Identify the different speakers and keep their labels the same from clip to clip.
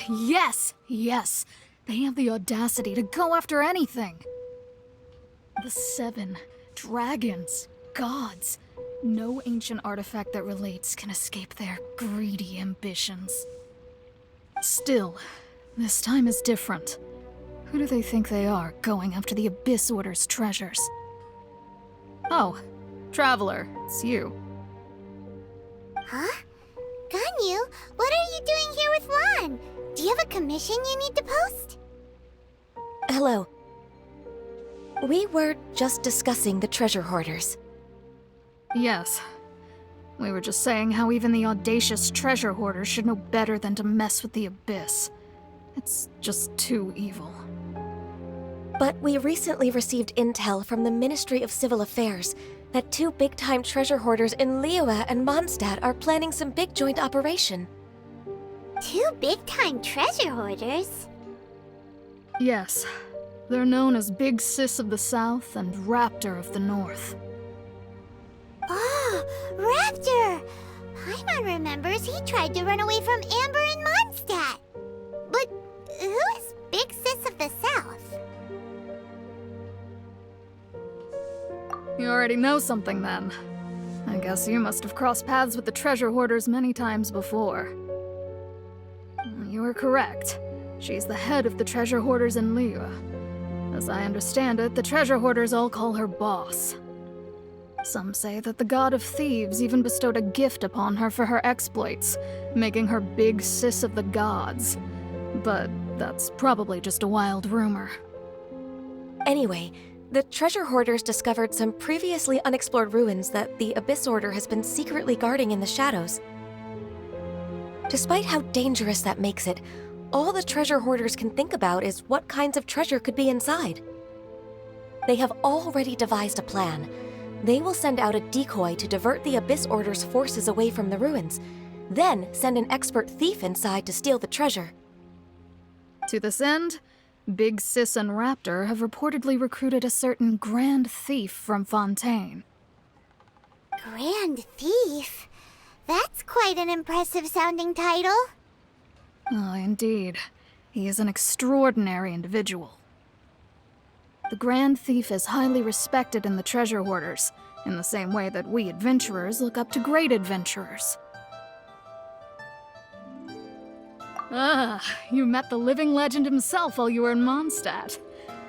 Speaker 1: Yes! Yes! They have the audacity to go after anything! The 7 dragons, gods. No ancient artifact that relates can escape their greedy ambitions. Still, this time is different. Who do they think they are, going after the Abyss Order's treasures? Oh, Traveler, it's you.
Speaker 2: Huh? Ganyu, what are you doing here with Lan? Do you have a commission you need to post?
Speaker 3: Hello. We were just discussing the treasure hoarders.
Speaker 1: Yes. We were just saying how even the audacious treasure hoarders should know better than to mess with the Abyss. It's just too evil.
Speaker 3: But we recently received intel from the Ministry of Civil Affairs that 2 big-time treasure hoarders in Liyue and Mondstadt are planning some big joint operation.
Speaker 2: 2 big-time treasure hoarders?
Speaker 1: Yes. They're known as Big Sis of the South and Raptor of the North.
Speaker 2: Oh, Raptor! Paimon remembers he tried to run away from Amber in Mondstadt. But who is Big Sis of the South?
Speaker 1: You already know something then. I guess you must have crossed paths with the treasure hoarders many times before. You were correct. She's the head of the treasure hoarders in Liyue. As I understand it, the treasure hoarders all call her boss. Some say that the god of thieves even bestowed a gift upon her for her exploits, making her Big Sis of the gods. But that's probably just a wild rumor.
Speaker 3: Anyway, the treasure hoarders discovered some previously unexplored ruins that the Abyss Order has been secretly guarding in the shadows. Despite how dangerous that makes it, all the treasure hoarders can think about is what kinds of treasure could be inside. They have already devised a plan. They will send out a decoy to divert the Abyss Order's forces away from the ruins, then send an expert thief inside to steal the treasure.
Speaker 1: To this end, Big Sis and Raptor have reportedly recruited a certain Grand Thief from Fontaine.
Speaker 2: Grand Thief? That's quite an impressive sounding title.
Speaker 1: Oh, indeed. He is an extraordinary individual. The Grand Thief is highly respected in the treasure hoarders, in the same way that we adventurers look up to great adventurers. Ah, you met the living legend himself while you were in Mondstadt.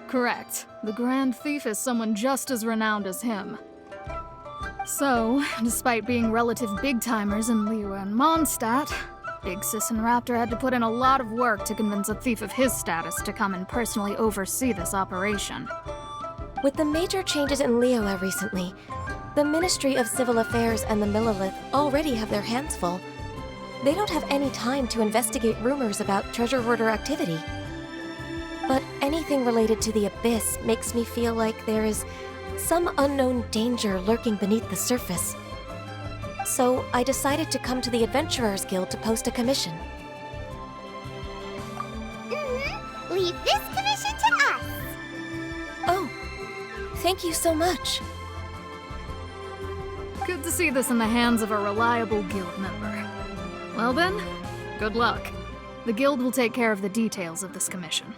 Speaker 1: Correct. The Grand Thief is someone just as renowned as him. So, despite being relative big-timers in Liyue and Mondstadt, Big Sis and Raptor had to put in a lot of work to convince a thief of his status to come and personally oversee this operation.
Speaker 3: With the major changes in Liyue recently, the Ministry of Civil Affairs and the Millelith already have their hands full. They don't have any time to investigate rumors about treasure hoarder activity. But anything related to the Abyss makes me feel like there is some unknown danger lurking beneath the surface. So I decided to come to the Adventurers Guild to post a commission.
Speaker 2: Leave this commission to us.
Speaker 3: Oh, thank you so much.
Speaker 1: Good to see this in the hands of a reliable guild member. Well then, good luck. The guild will take care of the details of this commission.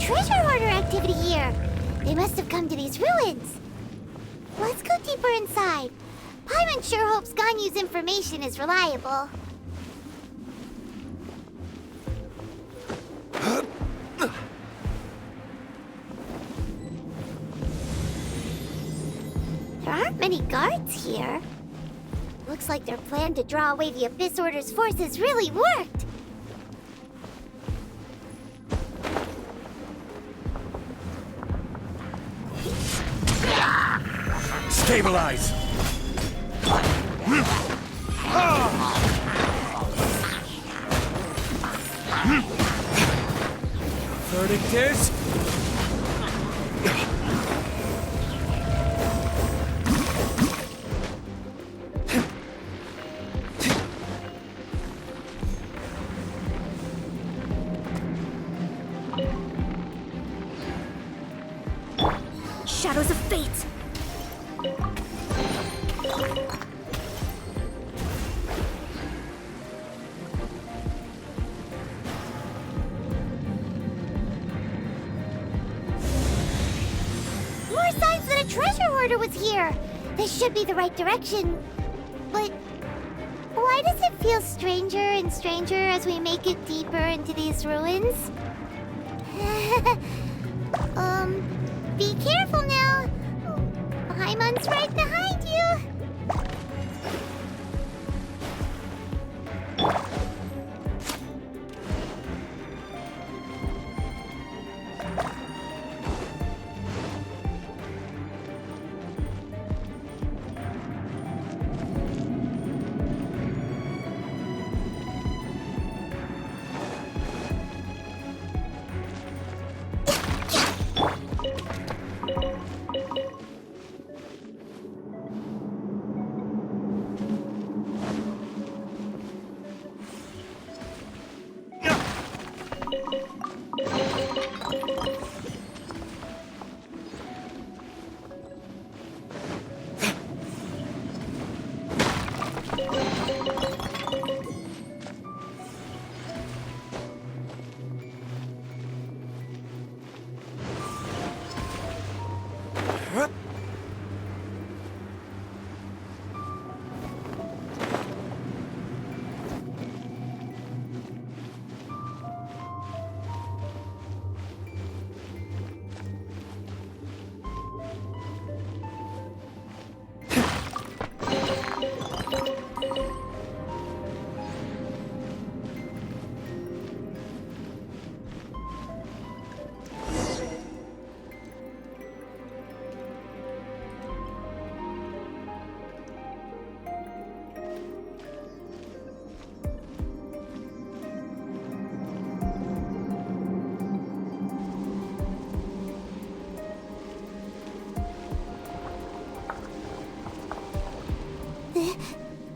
Speaker 2: treasure hoarder activity here. They must have come to these ruins. Let's go deeper inside. Paimon sure hopes Ganyu's information is reliable. There aren't many guards here. Looks like their plan to draw away the Abyss Order's forces really worked.
Speaker 4: Stabilize! Verdict is...
Speaker 2: Shadows of Fate! More signs that a treasure hoarder was here! This should be the right direction. But why does it feel stranger and stranger as we make it deeper into these ruins? Be careful now! Paimon's right behind you!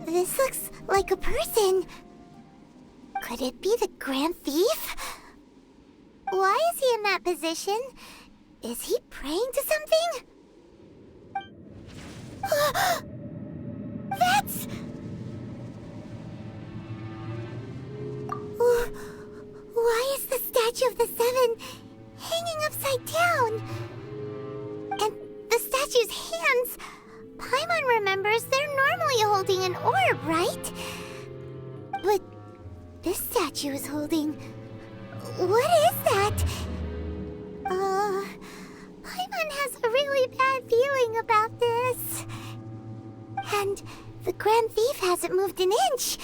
Speaker 2: This looks like a person. Could it be the Grand Thief? Why is he in that position? Is he praying to something? That's... Why is the Statue of the Seven hanging upside down? And the statue's hands... Paimon remembers they're normally holding an orb, right? But this statue is holding... What is that? Paimon has a really bad feeling about this. And the Grand Thief hasn't moved an inch.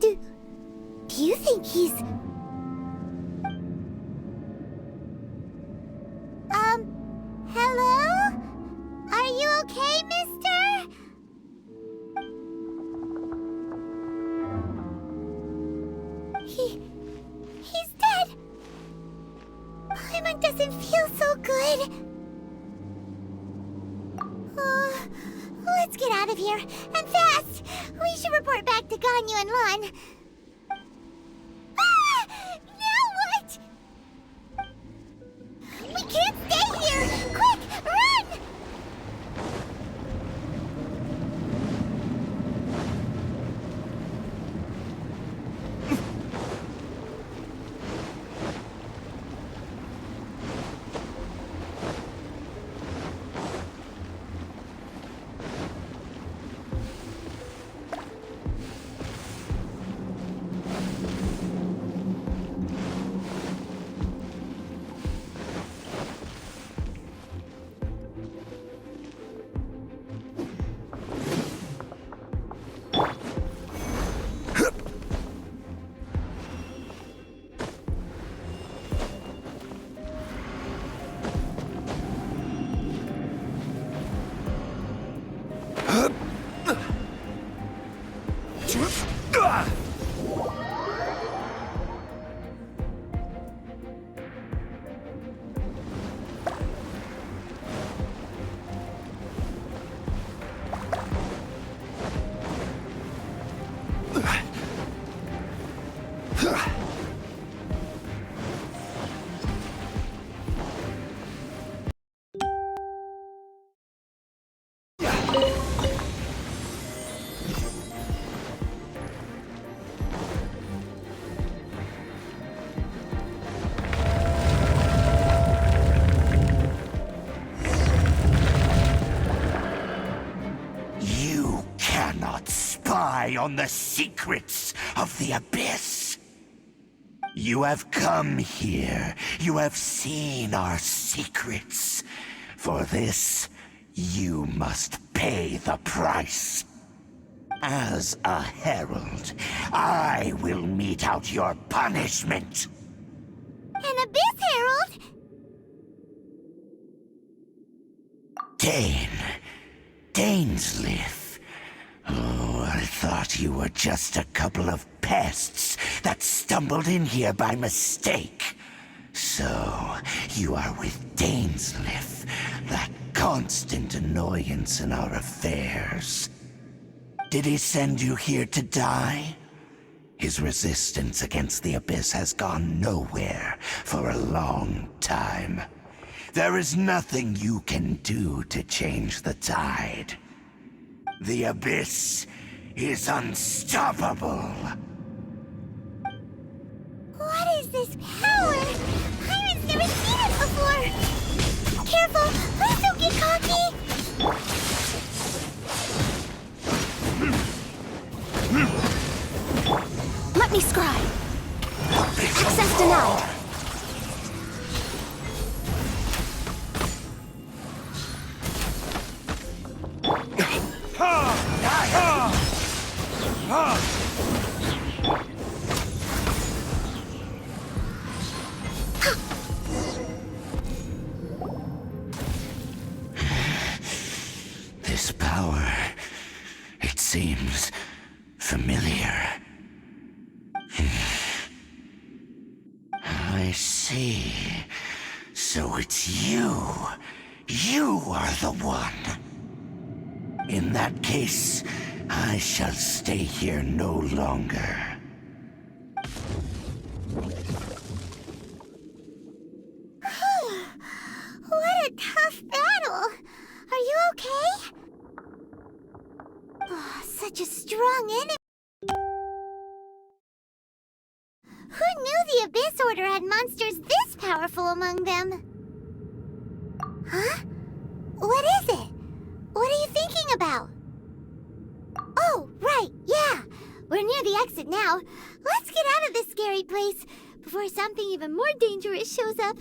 Speaker 2: Do you think he's... Hello? Are you okay, mister? He's dead. Paimon doesn't feel so good. Let's get out of here, and fast! We should report back to Ganyu and Lon. Ah! Now what? We can't stay here! Quick, run!
Speaker 5: rely on the secrets of the Abyss. You have come here. You have seen our secrets. For this, you must pay the price. As a herald, I will mete out your punishment.
Speaker 2: An Abyss Herald?
Speaker 5: Dainsleif. Oh, I thought you were just a couple of pests that stumbled in here by mistake. So, you are with Dainsleif, that constant annoyance in our affairs. Did he send you here to die? His resistance against the Abyss has gone nowhere for a long time. There is nothing you can do to change the tide. The Abyss is unstoppable.
Speaker 2: What is this power? Pirates never seen it before! Careful! Please don't get cocky!
Speaker 3: Let me scribe. Access denied.
Speaker 5: This power, it seems familiar. I see. So it's you. You are the one. In that case, I shall stay here no longer.
Speaker 2: What a tough battle! Are you okay? Oh, such a strong enemy. Who knew the Abyss Order had monsters this powerful among them? Huh? What is it? What are you thinking about? Oh, right, yeah. We're near the exit now. Let's get out of this scary place before something even more dangerous shows up.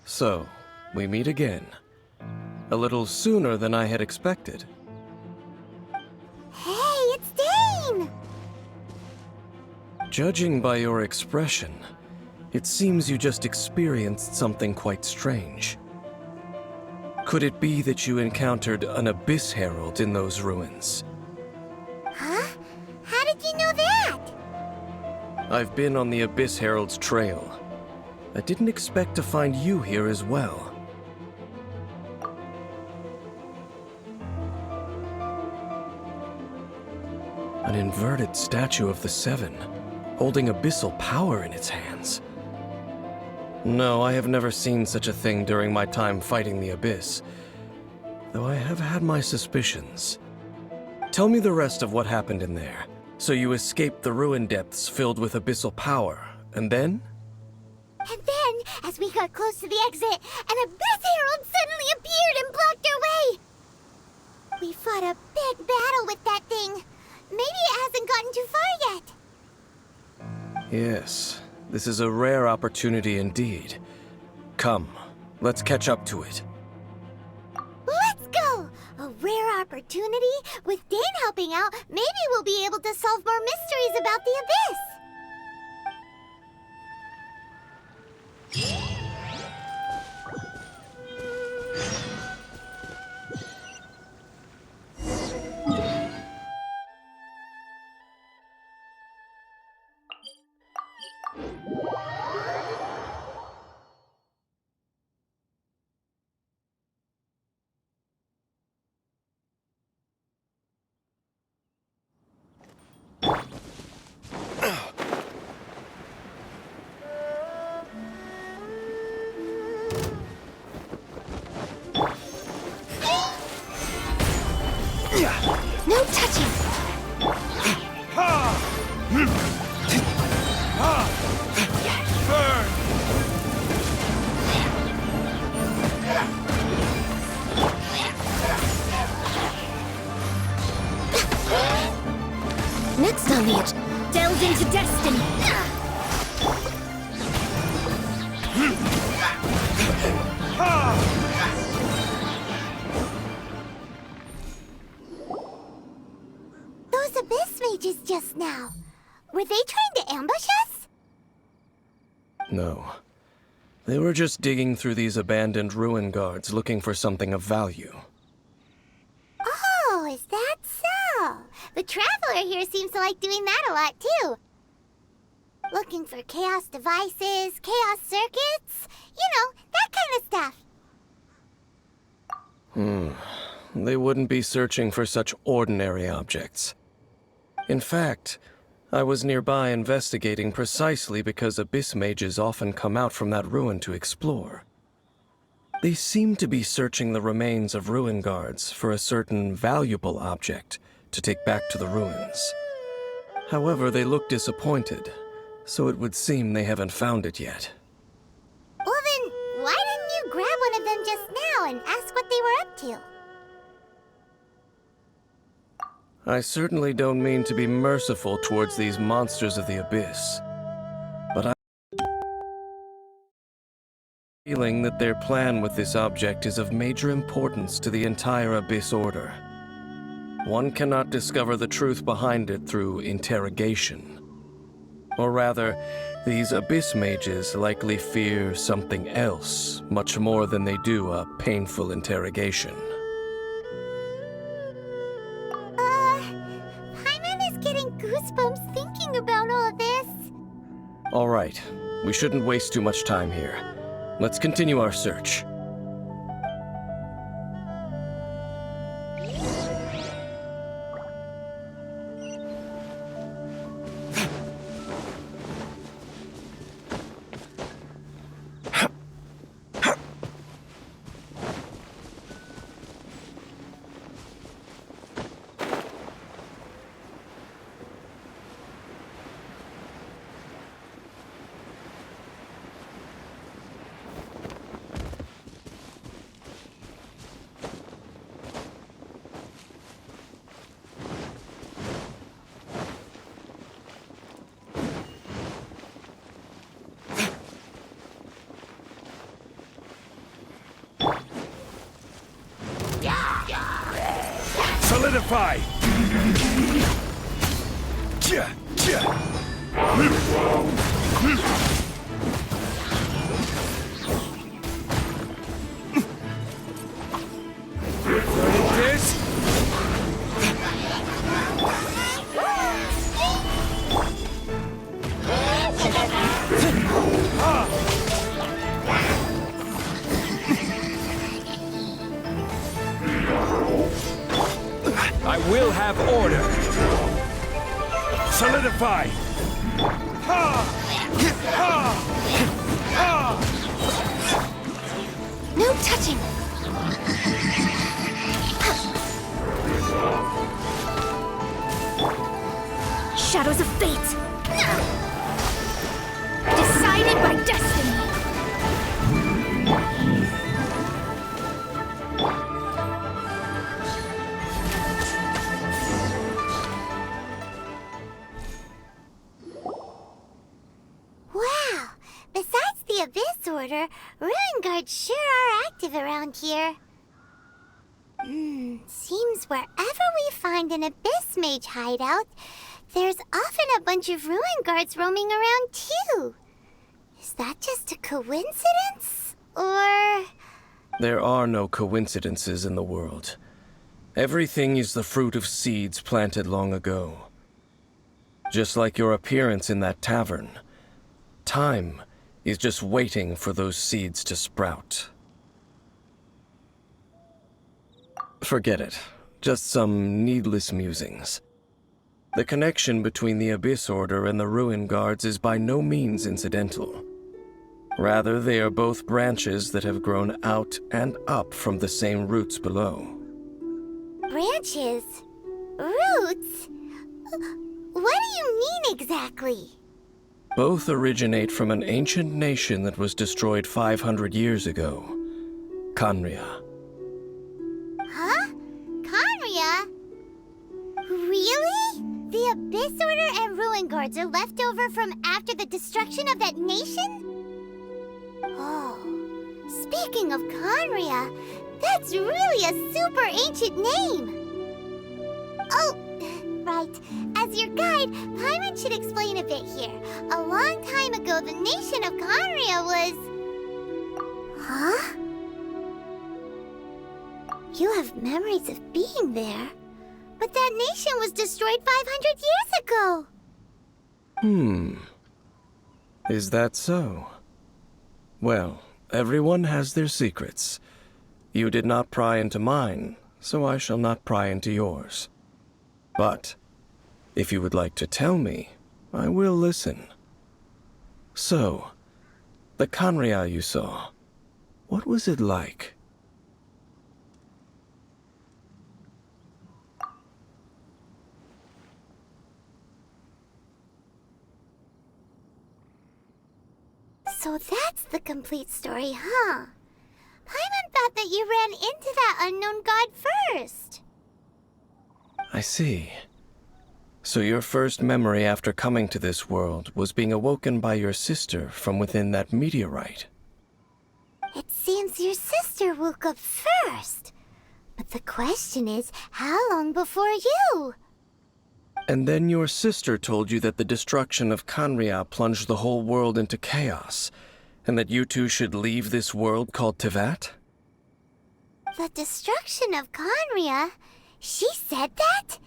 Speaker 4: So, we meet again. A little sooner than I had expected.
Speaker 2: Hey, it's Dane!
Speaker 4: Judging by your expression, it seems you just experienced something quite strange. Could it be that you encountered an Abyss Herald in those ruins?
Speaker 2: Huh? How did you know that?
Speaker 4: I've been on the Abyss Herald's trail. I didn't expect to find you here as well. An inverted statue of the Seven, holding abyssal power in its hands. No, I have never seen such a thing during my time fighting the Abyss, though I have had my suspicions. Tell me the rest of what happened in there. So you escaped the ruin depths filled with abyssal power, and then?
Speaker 2: And then, as we got close to the exit, an Abyss Herald suddenly appeared and blocked our way! We fought a big battle with that thing. Maybe it hasn't gotten too far yet.
Speaker 4: Yes, this is a rare opportunity indeed. Come, let's catch up to it.
Speaker 2: Let's go! A rare opportunity? With Dane helping out, maybe we'll be able to solve more mysteries about the Abyss! No touching!
Speaker 5: Burn!
Speaker 2: Next on the edge. Delve into destiny! Those abyss mages just now. Were they trying to ambush us?
Speaker 4: No. They were just digging through these abandoned ruin guards looking for something of value.
Speaker 2: Oh, is that so? The Traveler here seems to like doing that a lot, too. Looking for chaos devices, chaos circuits, you know, that kind of stuff.
Speaker 4: They wouldn't be searching for such ordinary objects. In fact, I was nearby investigating precisely because abyss mages often come out from that ruin to explore. They seem to be searching the remains of ruin guards for a certain valuable object to take back to the ruins. However, they look disappointed, so it would seem they haven't found it yet.
Speaker 2: Well then, why didn't you grab one of them just now and ask what they were up to?
Speaker 4: I certainly don't mean to be merciful towards these monsters of the abyss, but I'm feeling that their plan with this object is of major importance to the entire Abyss Order. One cannot discover the truth behind it through interrogation. Or rather, these Abyss mages likely fear something else, much more than they do a painful interrogation.
Speaker 2: Paimon is getting goosebumps thinking about all this.
Speaker 4: All right, we shouldn't waste too much time here. Let's continue our search.
Speaker 5: Solidify! This? I will have order. Solidify.
Speaker 2: No touching! Shadows of fate! Decided by destiny! Wow! Besides the Abyss Order, Ruin Guards sure are active around here. Seems wherever we find an Abyss Mage hideout, there's often a bunch of Ruin Guards roaming around too. Is that just a coincidence? Or...
Speaker 4: There are no coincidences in the world. Everything is the fruit of seeds planted long ago. Just like your appearance in that tavern, time is just waiting for those seeds to sprout. Forget it. Just some needless musings. The connection between the Abyss Order and the Ruin Guards is by no means incidental. Rather, they are both branches that have grown out and up from the same roots below.
Speaker 2: Branches? Roots? What do you mean exactly?
Speaker 4: Both originate from an ancient nation that was destroyed 500 years ago. Khaenri'ah.
Speaker 2: Huh? Khaenri'ah? Really? The Abyss Order and Ruin Guards are left over from after the destruction of that nation? Oh, speaking of Khaenri'ah, that's really a super ancient name! Oh, right. As your guide, Paimon should explain a bit here. A long time ago, the nation of Khaenri'ah was... Huh? You have memories of being there. But that nation was destroyed 500 years ago!
Speaker 4: Is that so? Well, everyone has their secrets. You did not pry into mine, so I shall not pry into yours. But, if you would like to tell me, I will listen. So, the Khaenri'ah you saw, what was it like?
Speaker 2: So that's the complete story, huh? Paimon thought that you ran into that unknown god first.
Speaker 4: I see. So your first memory after coming to this world was being awoken by your sister from within that meteorite.
Speaker 2: It seems your sister woke up first. But the question is, how long before you?
Speaker 4: And then your sister told you that the destruction of Khaenri'ah plunged the whole world into chaos, and that you two should leave this world called Teyvat?
Speaker 2: The destruction of Khaenri'ah? She said that?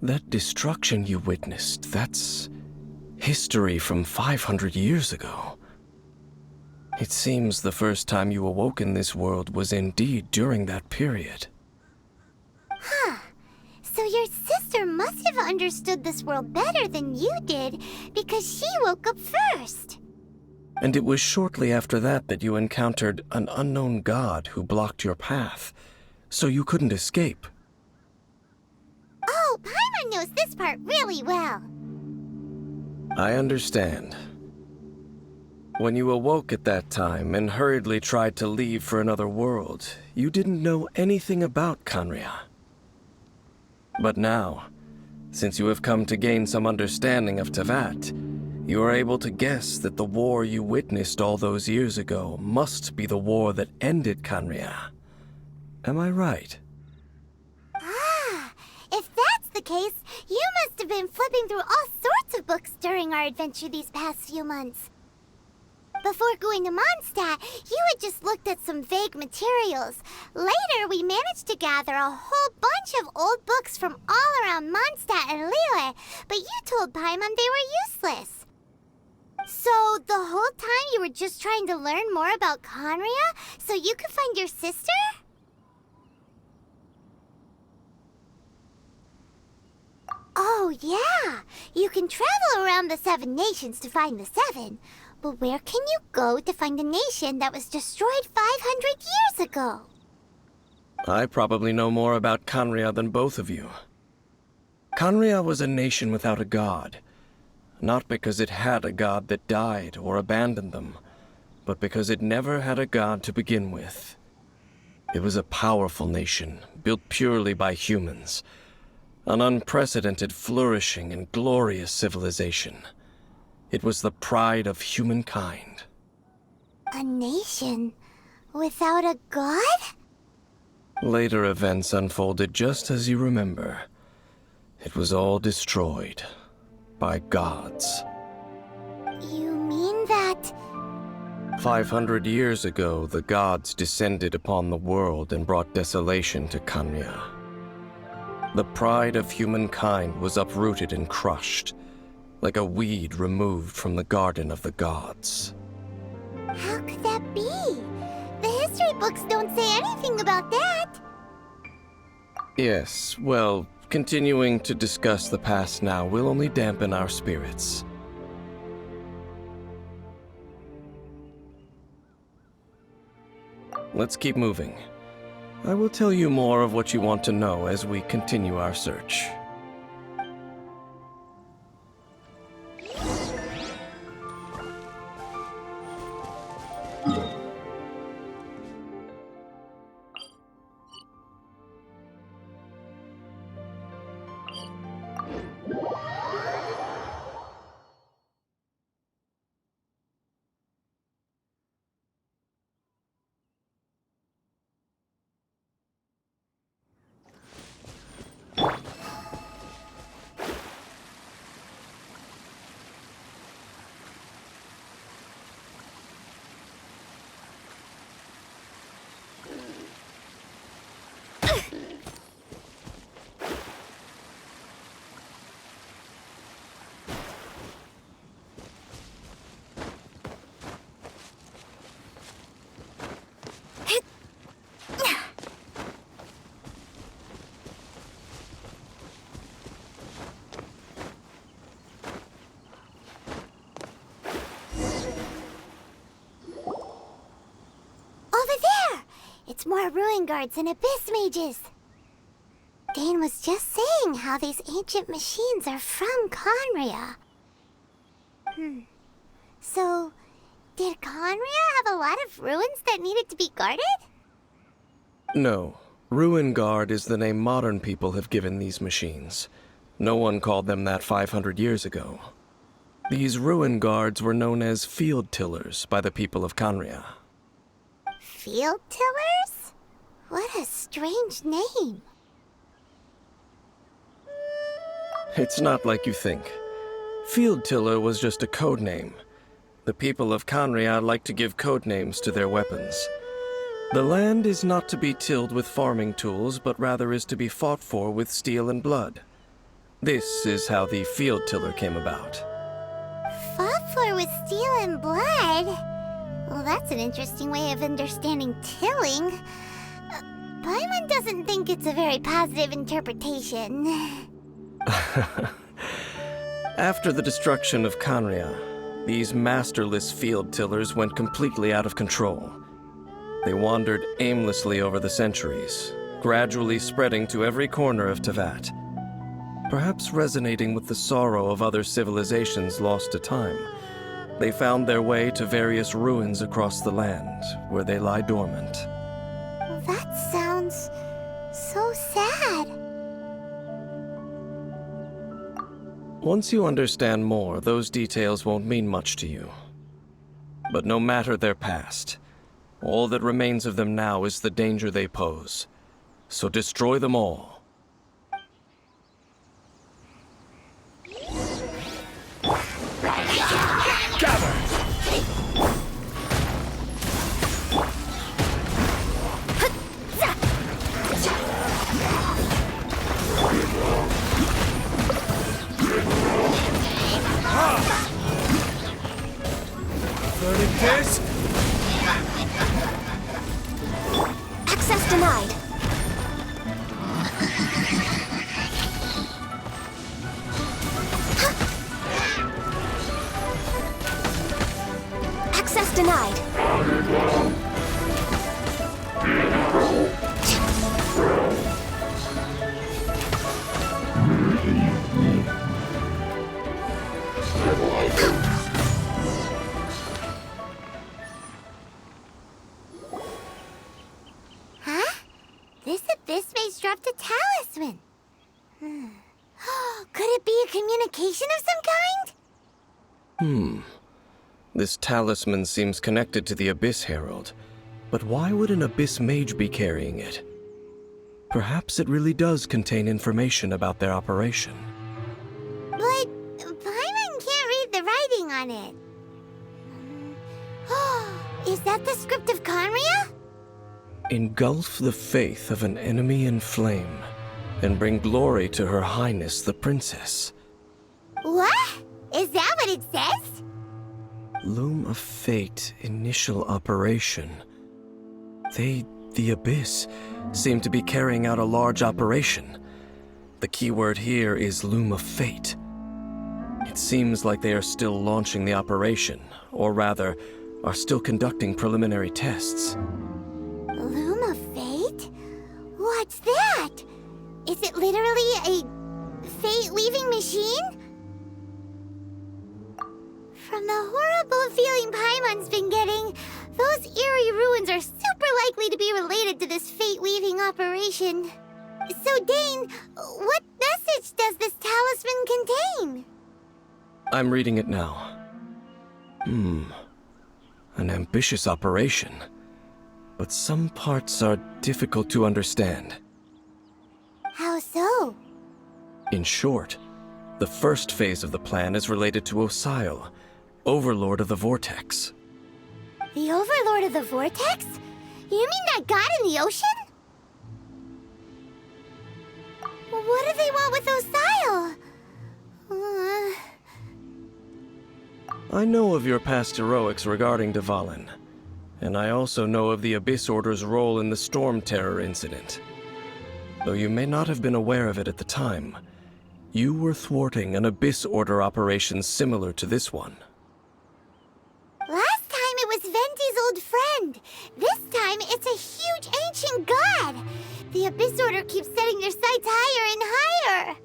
Speaker 4: That destruction you witnessed, that's history from 500 years ago. It seems the first time you awoke in this world was indeed during that period.
Speaker 2: Huh. So your sister must have understood this world better than you did, because she woke up first.
Speaker 4: And it was shortly after that that you encountered an unknown god who blocked your path, so you couldn't escape.
Speaker 2: Oh, Paimon knows this part really well.
Speaker 4: I understand. When you awoke at that time and hurriedly tried to leave for another world, you didn't know anything about Khaenri'ah. But now, since you have come to gain some understanding of Teyvat, you are able to guess that the war you witnessed all those years ago must be the war that ended Khaenri'ah. Am I right?
Speaker 2: Ah, if that's the case, you must have been flipping through all sorts of books during our adventure these past few months. Before going to Mondstadt, you had just looked at some vague materials. Later, we managed to gather a whole bunch of old books from all around Mondstadt and Liyue, but you told Paimon they were useless. So, the whole time you were just trying to learn more about Khaenri'ah so you could find your sister? Oh, yeah! You can travel around the 7 nations to find the 7. But where can you go to find a nation that was destroyed 500 years ago?
Speaker 4: I probably know more about Khaenri'ah than both of you. Khaenri'ah was a nation without a god. Not because it had a god that died or abandoned them, but because it never had a god to begin with. It was a powerful nation, built purely by humans. An unprecedented, flourishing, and glorious civilization. It was the pride of humankind.
Speaker 2: A nation without a god?
Speaker 4: Later events unfolded just as you remember. It was all destroyed by gods.
Speaker 2: You mean that...
Speaker 4: 500 years ago, the gods descended upon the world and brought desolation to Khaenri'ah. The pride of humankind was uprooted and crushed, like a weed removed from the garden of the gods.
Speaker 2: How could that be? The history books don't say anything about that.
Speaker 4: Yes, well, continuing to discuss the past now will only dampen our spirits. Let's keep moving. I will tell you more of what you want to know as we continue our search.
Speaker 2: It's more ruin guards and abyss mages. Dane was just saying how these ancient machines are from Conria. So, did Conria have a lot of ruins that needed to be guarded?
Speaker 4: No. Ruin Guard is the name modern people have given these machines. No one called them that 500 years ago. These Ruin Guards were known as Field Tillers by the people of Conria.
Speaker 2: Field Tillers? What a strange name.
Speaker 4: It's not like you think. Field Tiller was just a code name. The people of Conria like to give code names to their weapons. The land is not to be tilled with farming tools, but rather is to be fought for with steel and blood. This is how the Field Tiller came about.
Speaker 2: Fought for with steel and blood? Well, that's an interesting way of understanding tilling. Paimon doesn't think it's a very positive interpretation.
Speaker 4: After the destruction of Conria, these masterless field tillers went completely out of control. They wandered aimlessly over the centuries, gradually spreading to every corner of Teyvat. Perhaps resonating with the sorrow of other civilizations lost to time, they found their way to various ruins across the land, where they lie dormant.
Speaker 2: That sounds so sad.
Speaker 4: Once you understand more, those details won't mean much to you. But no matter their past, all that remains of them now is the danger they pose. So destroy them all.
Speaker 6: This?
Speaker 3: Access denied. Access denied.
Speaker 2: This abyss maze dropped a talisman. Could it be a communication of some kind?
Speaker 4: This talisman seems connected to the Abyss Herald. But why would an Abyss Mage be carrying it? Perhaps it really does contain information about their operation.
Speaker 2: But Paimon can't read the writing on it. Is that the script of Conria?
Speaker 4: Engulf the faith of an enemy in flame, and bring glory to Her Highness the Princess.
Speaker 2: What? Is that what it says?
Speaker 4: Loom of Fate, initial operation. The Abyss, seem to be carrying out a large operation. The keyword here is Loom of Fate. It seems like they are still launching the operation, or rather, are still conducting preliminary tests.
Speaker 2: Loom of Fate? What's that? Is it literally a fate-weaving machine? From the horrible feeling Paimon's been getting, those eerie ruins are super likely to be related to this fate-weaving operation. So, Dane, what message does this talisman contain?
Speaker 4: I'm reading it now. An ambitious operation. But some parts are difficult to understand.
Speaker 2: How so?
Speaker 4: In short, the first phase of the plan is related to Osile, Overlord of the Vortex.
Speaker 2: The Overlord of the Vortex? You mean that god in the ocean? What do they want with Osile?
Speaker 4: I know of your past heroics regarding Dvalin, and I also know of the Abyss Order's role in the Storm Terror incident. Though you may not have been aware of it at the time, you were thwarting an Abyss Order operation similar to this one.
Speaker 2: Last time it was Venti's old friend. This time it's a huge ancient god. The Abyss Order keeps setting their sights higher and higher.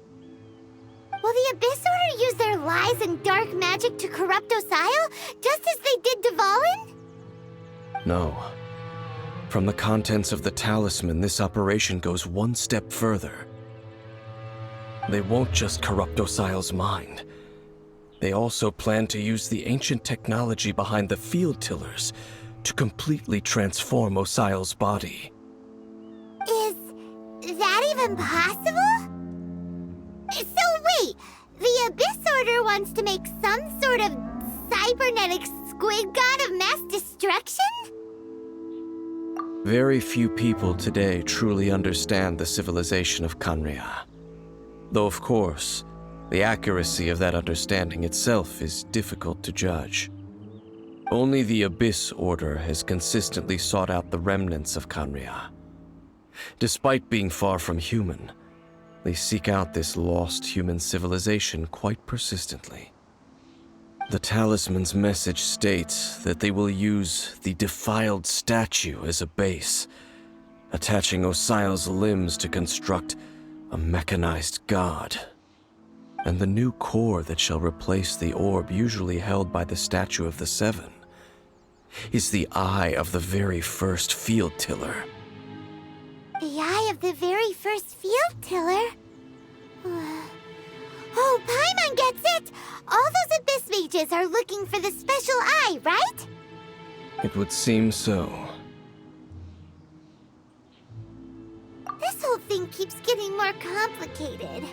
Speaker 2: Will the Abyss Order use their lies and dark magic to corrupt Osile, just as they did Dvalin?
Speaker 4: No. From the contents of the talisman, this operation goes one step further. They won't just corrupt Osile's mind. They also plan to use the ancient technology behind the field tillers to completely transform Osile's body.
Speaker 2: Is that even possible? So wait, the Abyss Order wants to make some sort of cybernetic squid god of mass destruction?
Speaker 4: Very few people today truly understand the civilization of Khaenri'ah. Though of course, the accuracy of that understanding itself is difficult to judge. Only the Abyss Order has consistently sought out the remnants of Khaenri'ah. Despite being far from human, they seek out this lost human civilization quite persistently. The talisman's message states that they will use the defiled statue as a base, attaching Osile's limbs to construct a mechanized god. And the new core that shall replace the orb usually held by the Statue of the Seven is the eye of the very first field tiller.
Speaker 2: The eye of the very first field tiller? Oh, Paimon gets it! All those Abyss mages are looking for the special eye, right?
Speaker 4: It would seem so.
Speaker 2: This whole thing keeps getting more complicated.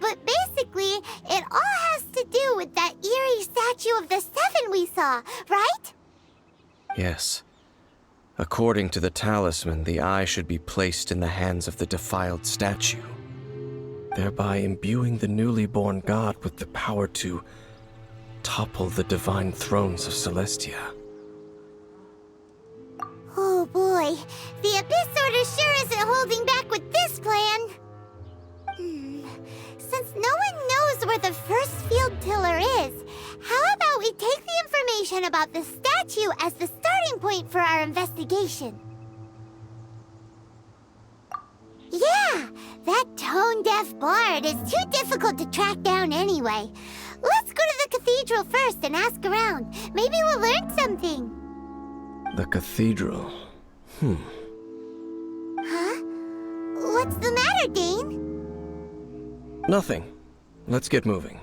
Speaker 2: But basically, it all has to do with that eerie Statue of the Seven we saw, right?
Speaker 4: Yes. According to the talisman, the eye should be placed in the hands of the defiled statue, thereby imbuing the newly born god with the power to topple the divine thrones of Celestia.
Speaker 2: Oh boy, the Abyss Order sure isn't holding back with this plan. Since no one knows where the first field tiller is, how about we take the information about the statue as the starting point for our investigation? Yeah, that tone-deaf bard is too difficult to track down anyway. Let's go to the cathedral first and ask around. Maybe we'll learn something.
Speaker 4: The cathedral.
Speaker 2: Huh? What's the matter, Dane?
Speaker 4: Nothing. Let's get moving.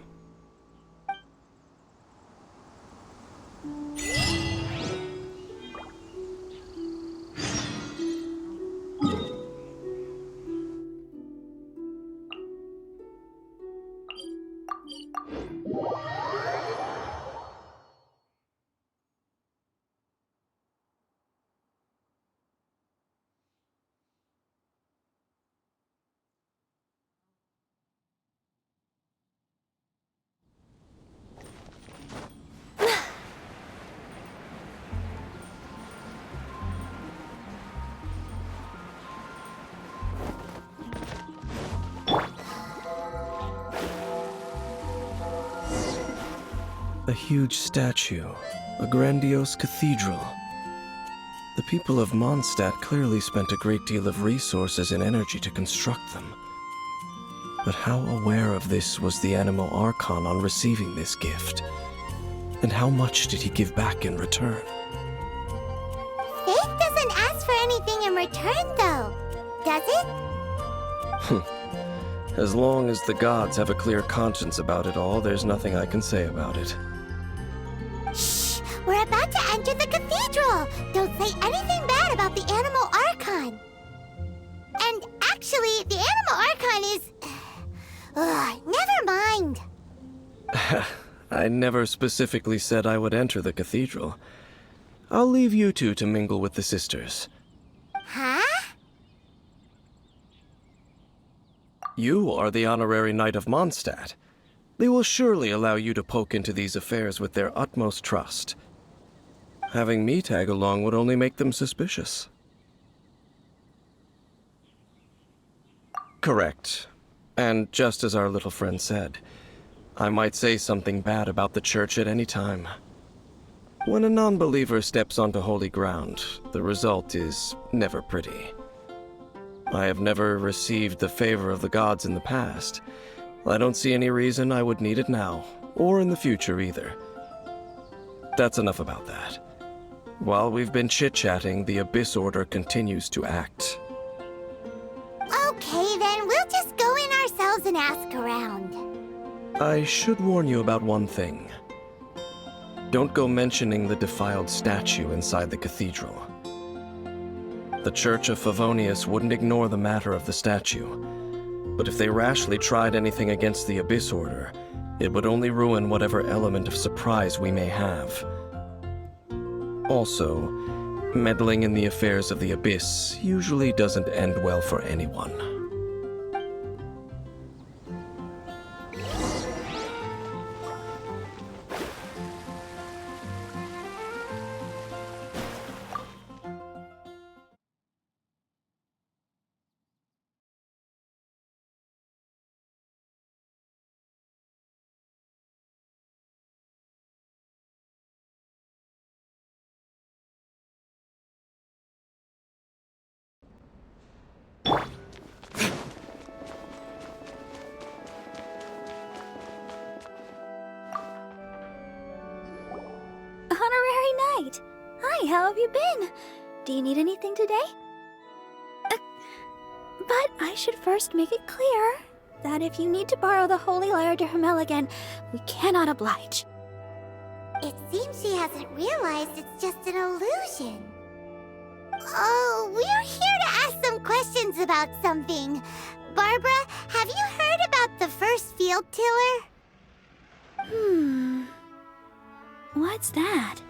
Speaker 4: A huge statue, a grandiose cathedral. The people of Mondstadt clearly spent a great deal of resources and energy to construct them. But how aware of this was the Animal Archon on receiving this gift? And how much did he give back in return?
Speaker 2: Faith doesn't ask for anything in return, though, does it?
Speaker 4: As long as the gods have a clear conscience about it all, there's nothing I can say about it.
Speaker 2: Shh! We're about to enter the cathedral! Don't say anything bad about the Animal Archon! And actually, the Animal Archon is... never mind!
Speaker 4: I never specifically said I would enter the cathedral. I'll leave you two to mingle with the sisters.
Speaker 2: Huh?
Speaker 4: You are the honorary knight of Mondstadt. They will surely allow you to poke into these affairs with their utmost trust. Having me tag along would only make them suspicious. Correct. And just as our little friend said, I might say something bad about the church at any time. When a non-believer steps onto holy ground, the result is never pretty. I have never received the favor of the gods in the past. I don't see any reason I would need it now, or in the future either. That's enough about that. While we've been chit-chatting, the Abyss Order continues to act.
Speaker 2: Okay, then we'll just go in ourselves and ask around.
Speaker 4: I should warn you about one thing. Don't go mentioning the defiled statue inside the cathedral. The Church of Favonius wouldn't ignore the matter of the statue, but if they rashly tried anything against the Abyss Order, it would only ruin whatever element of surprise we may have. Also, meddling in the affairs of the Abyss usually doesn't end well for anyone.
Speaker 7: Honorary Knight! Hi, how have you been? Do you need anything today? But I should first make it clear that if you need to borrow the Holy Lyre to Hermel again, we cannot oblige.
Speaker 2: It seems she hasn't realized it's just an illusion. Oh, we're here to ask some questions about something. Barbara, have you heard about the first field tiller?
Speaker 7: What's that?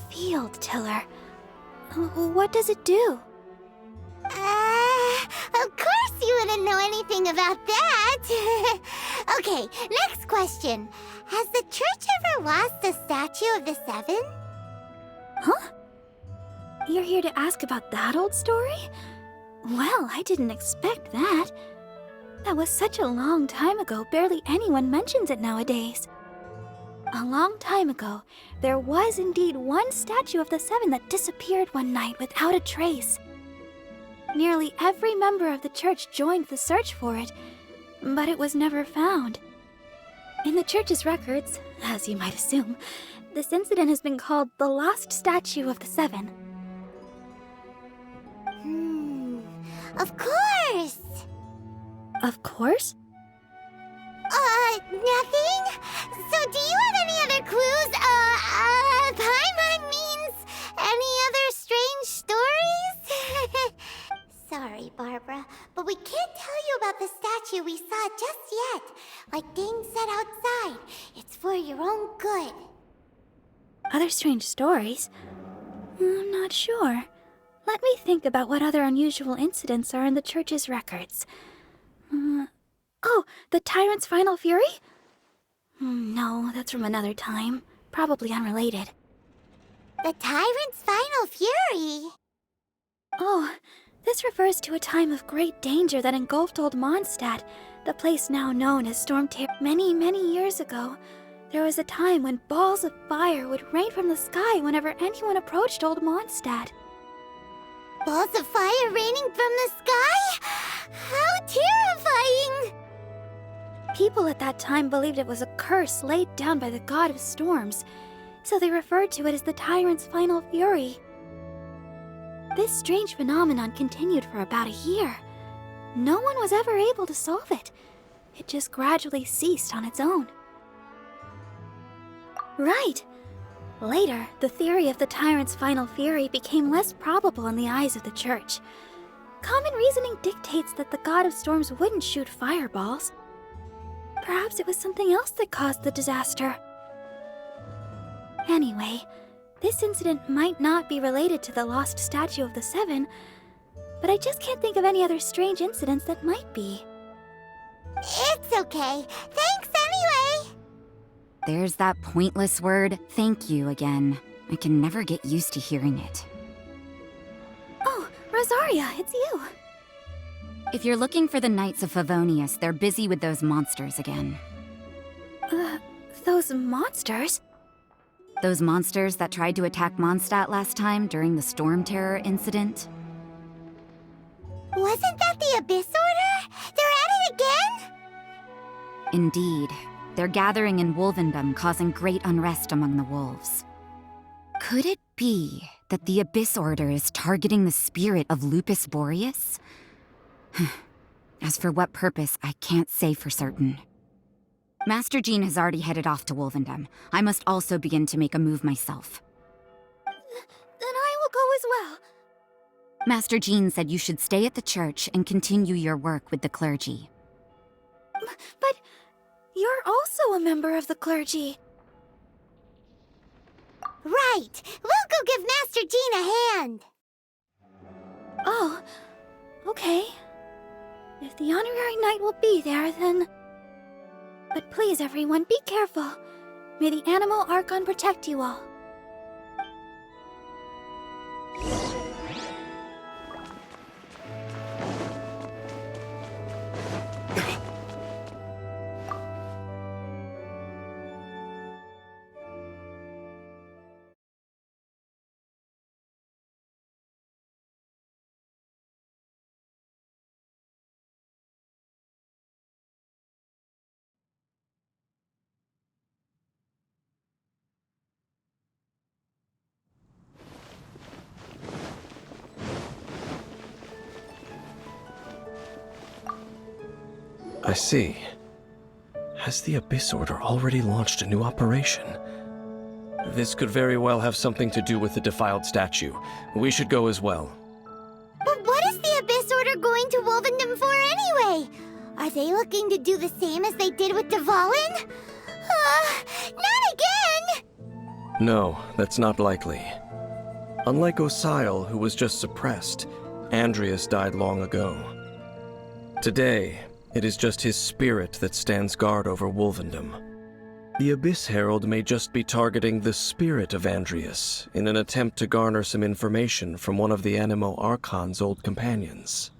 Speaker 7: Field tiller. What does it do?
Speaker 2: Of course you wouldn't know anything about that. Okay, next question. Has the church ever lost a statue of the Seven?
Speaker 7: Huh? You're here to ask about that old story? Well, I didn't expect that. That was such a long time ago, barely anyone mentions it nowadays. A long time ago, there was indeed one statue of the Seven that disappeared one night without a trace. Nearly every member of the church joined the search for it, but it was never found. In the church's records, as you might assume, this incident has been called the Lost Statue of the Seven.
Speaker 2: Of course!
Speaker 7: Of course?
Speaker 2: Nothing? So do you have any other clues? Paimon means any other strange stories? Sorry, Barbara, but we can't tell you about the statue we saw just yet. Like Dane said outside, it's for your own good.
Speaker 7: Other strange stories? I'm not sure. Let me think about what other unusual incidents are in the church's records. Oh, the Tyrant's Final Fury? No, that's from another time. Probably unrelated.
Speaker 2: The Tyrant's Final Fury?
Speaker 7: Oh, this refers to a time of great danger that engulfed old Mondstadt, the place now known as Stormtail. Many, many years ago, There was a time when balls of fire would rain from the sky whenever anyone approached Old Mondstadt.
Speaker 2: Balls of fire raining from the sky? How terrifying!
Speaker 7: People at that time believed it was a curse laid down by the god of storms, so they referred to it as the tyrant's final fury. This strange phenomenon continued for about a year. No one was ever able to solve it. It just gradually ceased on its own. Right. Later, the theory of the tyrant's final fury became less probable in the eyes of the church. Common reasoning dictates that the god of storms wouldn't shoot fireballs. Perhaps it was something else that caused the disaster. Anyway, this incident might not be related to the lost statue of the Seven, but I just can't think of any other strange incidents that might be.
Speaker 2: It's okay. Thanks anyway!
Speaker 8: There's that pointless word, thank you, again. I can never get used to hearing it.
Speaker 7: Oh, Rosaria, it's you.
Speaker 8: If you're looking for the Knights of Favonius, they're busy with those monsters again.
Speaker 7: Those monsters?
Speaker 8: Those monsters that tried to attack Mondstadt last time during the Storm Terror incident?
Speaker 2: Wasn't that the Abyss Order? They're at it again?
Speaker 8: Indeed. They're gathering in Wolvendom, causing great unrest among the wolves. Could it be that the Abyss Order is targeting the spirit of Lupus Boreas? As for what purpose, I can't say for certain. Master Jean has already headed off to Wolvendom. I must also begin to make a move myself.
Speaker 7: Then I will go as well.
Speaker 8: Master Jean said you should stay at the church and continue your work with the clergy.
Speaker 7: But you're also a member of the clergy.
Speaker 2: Right! We'll go give Master Jean a hand!
Speaker 7: Oh, okay. If the honorary knight will be there, then... But please, everyone, be careful. May the Animal Archon protect you all.
Speaker 4: I see. Has the Abyss Order already launched a new operation? This could very well have something to do with the defiled statue. We should go as well.
Speaker 2: But what is the Abyss Order going to Wolvendom for anyway? Are they looking to do the same as they did with Dvalin? Not again!
Speaker 4: No, that's not likely. Unlike Osile, who was just suppressed, Andreas died long ago. Today, it is just his spirit that stands guard over Wolvendom. The Abyss Herald may just be targeting the spirit of Andreas in an attempt to garner some information from one of the Animo Archon's old companions.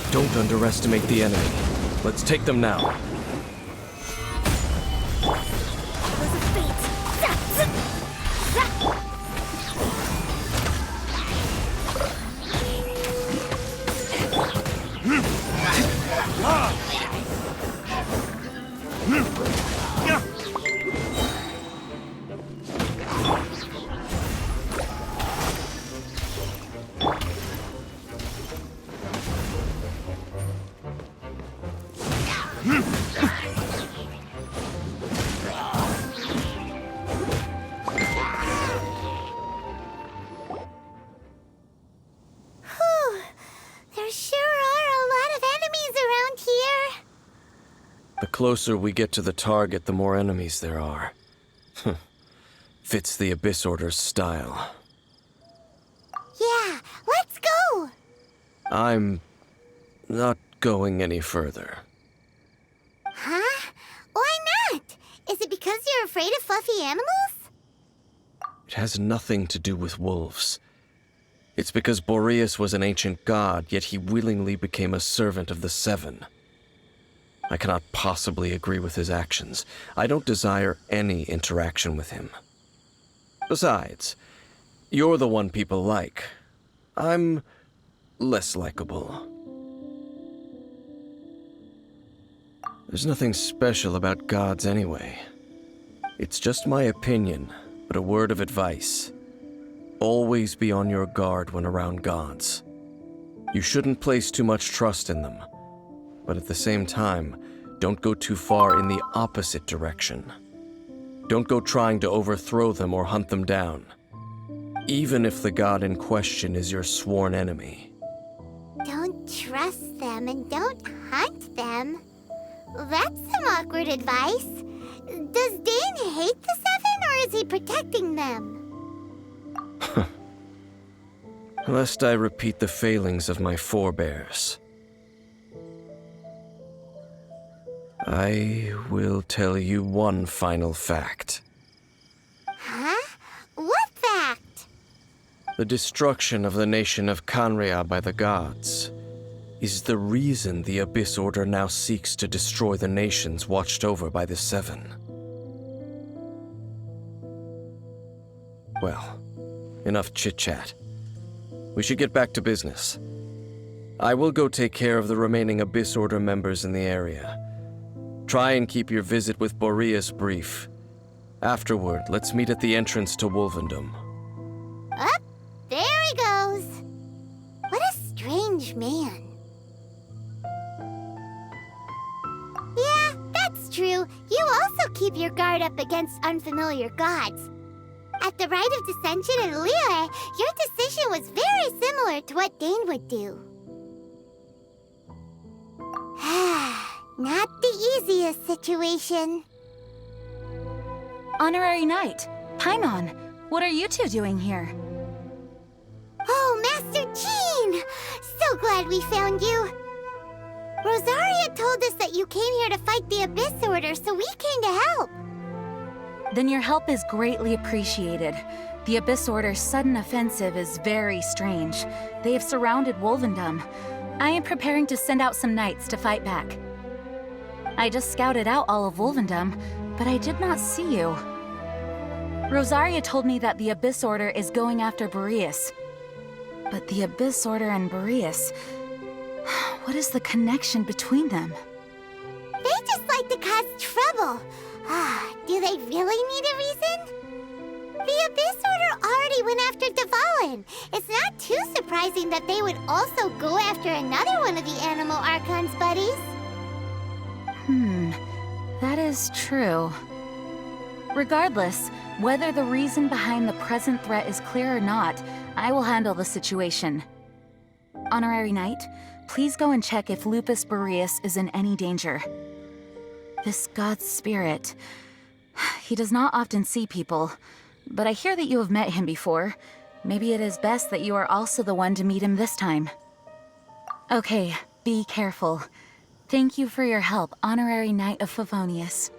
Speaker 4: Don't underestimate the enemy. Let's take them now. The closer we get to the target, the more enemies there are. Fits the Abyss Order's style.
Speaker 2: Yeah, let's go!
Speaker 4: I'm not going any further.
Speaker 2: Huh? Why not? Is it because you're afraid of fluffy animals?
Speaker 4: It has nothing to do with wolves. It's because Boreas was an ancient god, yet he willingly became a servant of the Seven. I cannot possibly agree with his actions. I don't desire any interaction with him. Besides, you're the one people like. I'm less likable. There's nothing special about gods anyway. It's just my opinion, but a word of advice. Always be on your guard when around gods. You shouldn't place too much trust in them, but at the same time, don't go too far in the opposite direction. Don't go trying to overthrow them or hunt them down, even if the god in question is your sworn enemy.
Speaker 2: Don't trust them and don't hunt them. That's some awkward advice. Does Dane hate the Seven, or is he protecting them?
Speaker 4: Lest I repeat the failings of my forebears. I will tell you one final fact.
Speaker 2: Huh? What fact?
Speaker 4: The destruction of the nation of Canria by the gods is the reason the Abyss Order now seeks to destroy the nations watched over by the Seven. Well, enough chit-chat. We should get back to business. I will go take care of the remaining Abyss Order members in the area. Try and keep your visit with Boreas brief. Afterward, let's meet at the entrance to Wolvendom.
Speaker 2: Up, there he goes. What a strange man. Yeah, that's true. You also keep your guard up against unfamiliar gods. At the Rite of Dissension in Liyue, your decision was very similar to what Dane would do. Not the easiest situation.
Speaker 8: Honorary Knight, Paimon, what are you two doing here?
Speaker 2: Oh, Master Jean! So glad we found you. Rosaria told us that you came here to fight the Abyss Order, so we came to help.
Speaker 8: Then your help is greatly appreciated. The Abyss Order's sudden offensive is very strange. They have surrounded Wolvendom. I am preparing to send out some knights to fight back. I just scouted out all of Wolvendom, but I did not see you. Rosaria told me that the Abyss Order is going after Boreas. But the Abyss Order and Boreas... what is the connection between them?
Speaker 2: They just like to cause trouble. Do they really need a reason? The Abyss Order already went after Dvalin. It's not too surprising that they would also go after another one of the Animal Archon's buddies.
Speaker 8: That is true. Regardless, whether the reason behind the present threat is clear or not, I will handle the situation. Honorary Knight, please go and check if Lupus Boreas is in any danger. This god's spirit... he does not often see people, but I hear that you have met him before. Maybe it is best that you are also the one to meet him this time. Okay, be careful. Thank you for your help, Honorary Knight of Favonius.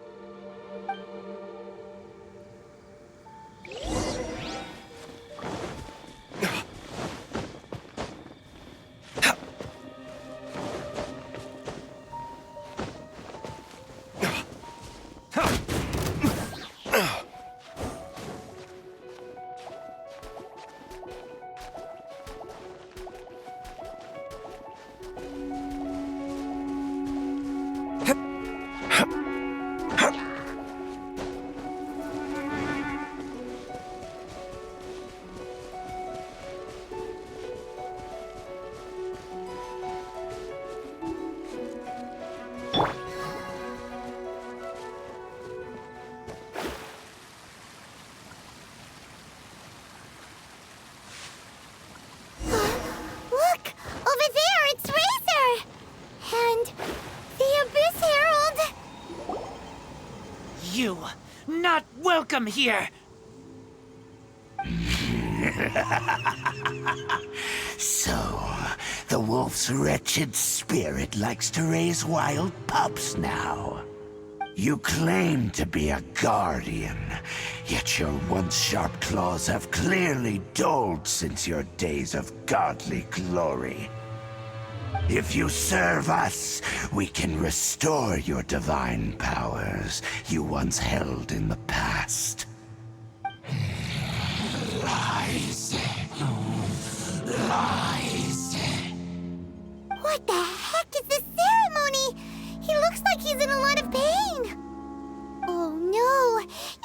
Speaker 9: welcome here!
Speaker 5: So, the wolf's wretched spirit likes to raise wild pups now. You claim to be a guardian, yet your once sharp claws have clearly dulled since your days of godly glory. If you serve us, we can restore your divine powers you once held in the past. Lies. Lies.
Speaker 2: What the heck is this ceremony? He looks like he's in a lot of pain. Oh no,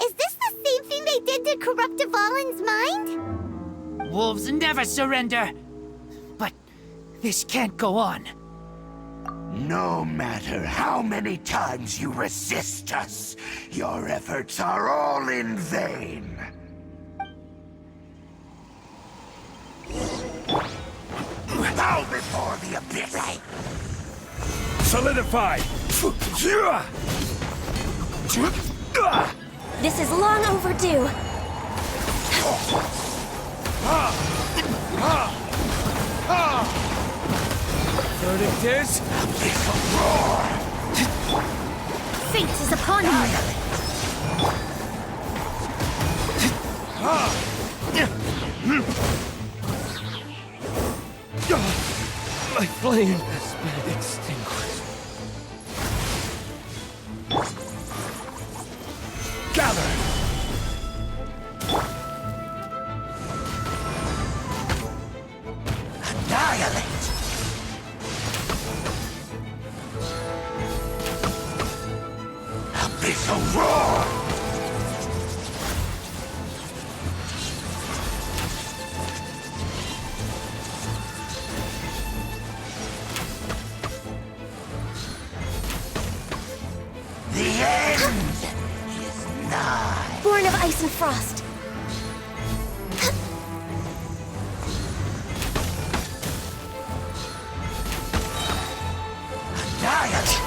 Speaker 2: is this the same thing they did to corrupt Dvalin's mind?
Speaker 9: Wolves never surrender! But this can't go on.
Speaker 5: No matter how many times you resist us, your efforts are all in vain. Bow before the abyss!
Speaker 6: Solidify!
Speaker 3: This is long overdue.
Speaker 6: Verdict is...
Speaker 7: Fate is upon you.
Speaker 6: My flame has been extinguished. Gather!
Speaker 5: Annihilate! Abyssal roar! The end is nigh.
Speaker 3: Born of ice and frost.
Speaker 5: Annihilate!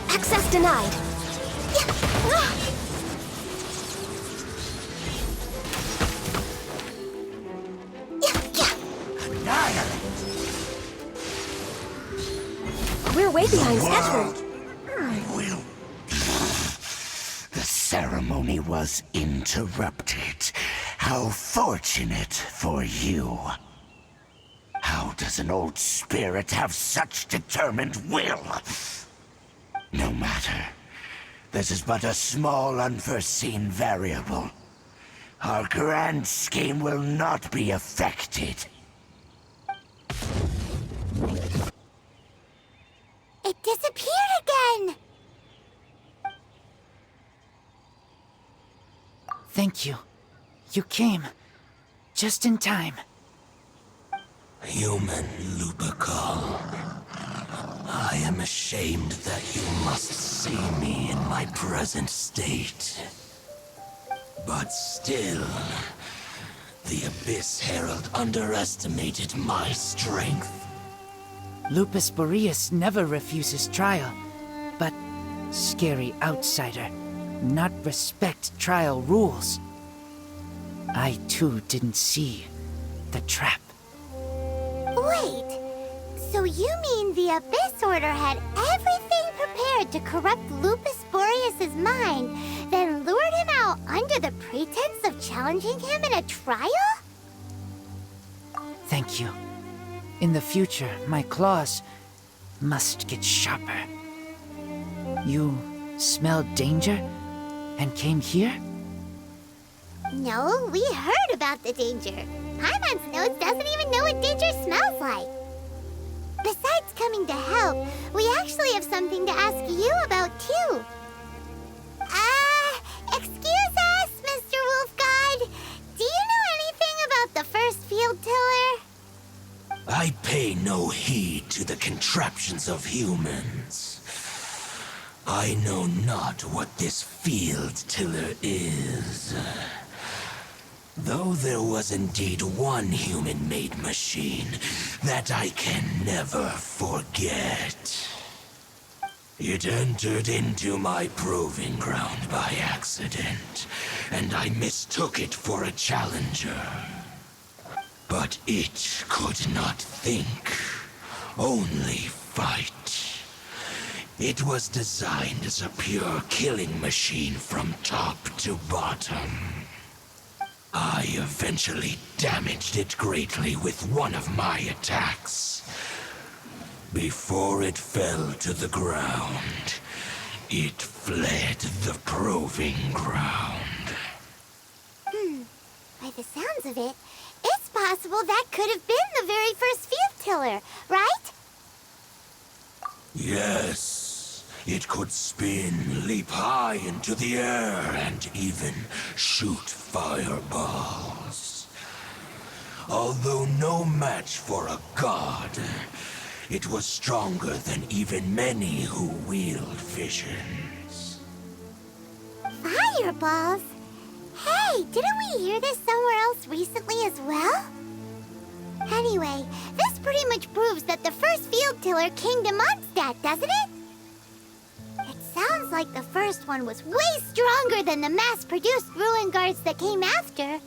Speaker 3: Access denied.
Speaker 5: Annihilate!
Speaker 3: We're way behind schedule.
Speaker 5: Will. The ceremony was interrupted. How fortunate for you. How does an old spirit have such determined will? No matter. This is but a small unforeseen variable. Our grand scheme will not be affected.
Speaker 2: It disappeared again!
Speaker 9: Thank you. You came. Just in time.
Speaker 5: Human Lupercal. I am ashamed that you must see me in my present state. But still, the Abyss Herald underestimated my strength.
Speaker 9: Lupus Boreas never refuses trial, but scary outsider, not respect trial rules. I too didn't see the trap.
Speaker 2: Wait, so you mean the Abyss Order had everything prepared to corrupt Lupus Boreas' mind, then lured him out under the pretense of challenging him in a trial?
Speaker 9: Thank you. In the future, my claws must get sharper. You smelled danger and came here?
Speaker 2: No, we heard about the danger. Paimon's nose doesn't even know what danger smells like. Besides coming to help, we actually have something to ask you about, too. Excuse us, Mr. Wolf God. Do you know anything about the first field tiller?
Speaker 5: I pay no heed to the contraptions of humans. I know not what this field tiller is. Though there was indeed one human-made machine that I can never forget. It entered into my proving ground by accident, and I mistook it for a challenger. But it could not think, only fight. It was designed as a pure killing machine from top to bottom. I eventually damaged it greatly with one of my attacks. Before it fell to the ground, it fled the proving ground.
Speaker 2: By the sounds of it, it's possible that could have been the very first field tiller, right?
Speaker 5: Yes, it could spin, leap high into the air, and even shoot fireballs. Although no match for a god, it was stronger than even many who wield visions.
Speaker 2: Fireballs? Hey, didn't we hear this somewhere else recently as well? Anyway, this pretty much proves that the first field tiller came to Mondstadt, doesn't it? It sounds like the first one was way stronger than the mass-produced ruin guards that came after.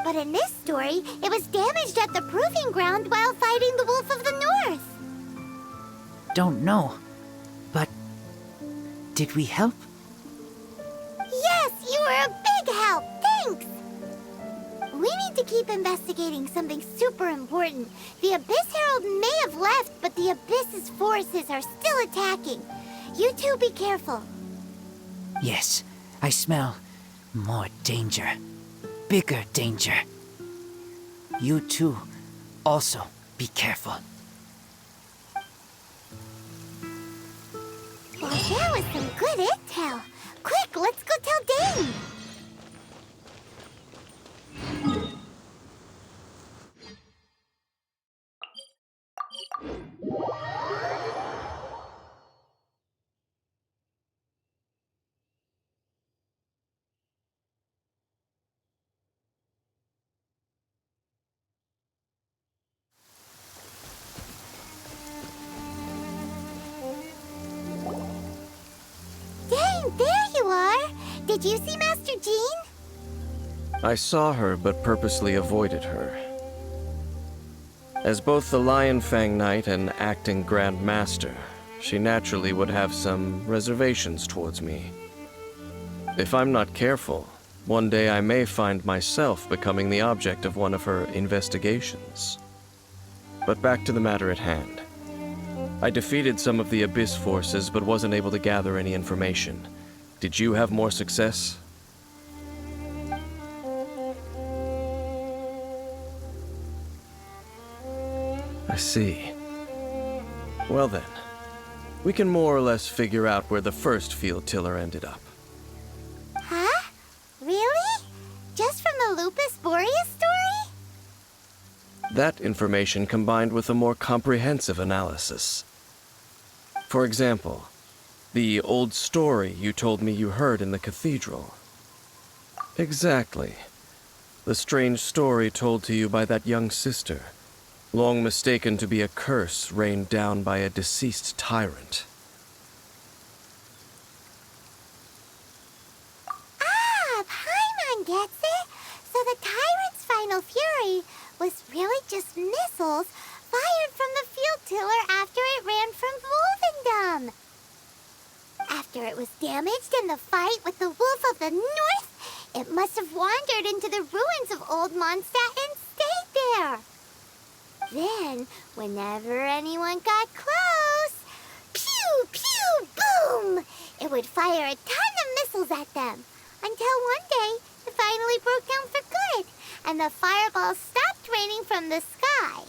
Speaker 2: But in this story, it was damaged at the proving ground while fighting the Wolf of the North.
Speaker 9: Don't know, but did we help?
Speaker 2: Yes, you were a big help. Thanks. We need to keep investigating something super important. The Abyss Herald may have left, but the Abyss's forces are still attacking. You two be careful.
Speaker 9: Yes, I smell more danger. Bigger danger. You too, also be careful.
Speaker 2: Well, that was some good intel. Quick, let's go tell Dane. Dane, there you are. Did you see Master Jean?
Speaker 4: I saw her, but purposely avoided her. As both the Lion Fang Knight and acting Grand Master, she naturally would have some reservations towards me. If I'm not careful, one day I may find myself becoming the object of one of her investigations. But back to the matter at hand. I defeated some of the Abyss forces, but wasn't able to gather any information. Did you have more success? I see. Well then, we can more or less figure out where the first field tiller ended up.
Speaker 2: Huh? Really? Just from the Lupus Boreas story?
Speaker 4: That information combined with a more comprehensive analysis. For example, the old story you told me you heard in the cathedral. Exactly. The strange story told to you by that young sister, long mistaken to be a curse rained down by a deceased tyrant.
Speaker 2: Ah, Paimon gets it. So the tyrant's final fury was really just missiles fired from the field tiller after it ran from Wolvendom. After it was damaged in the fight with the Wolf of the North, it must have wandered into the ruins of Old Mondstadt and stayed there. Then, whenever anyone got close, pew, pew, boom! It would fire a ton of missiles at them, until one day it finally broke down for good, and the fireballs stopped raining from the sky.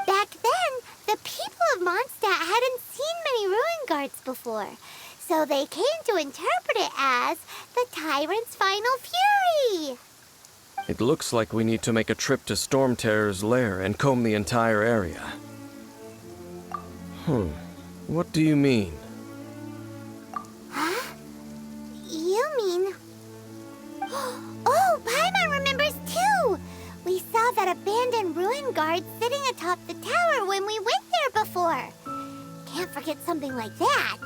Speaker 2: Back then, the people of Mondstadt hadn't seen many ruin guards before, so they came to interpret it as the tyrant's final fury.
Speaker 4: It looks like we need to make a trip to Storm Terror's lair and comb the entire area. What do you mean?
Speaker 2: Huh? You mean... Oh, that abandoned ruin guard sitting atop the tower when we went there before. Can't forget something like that.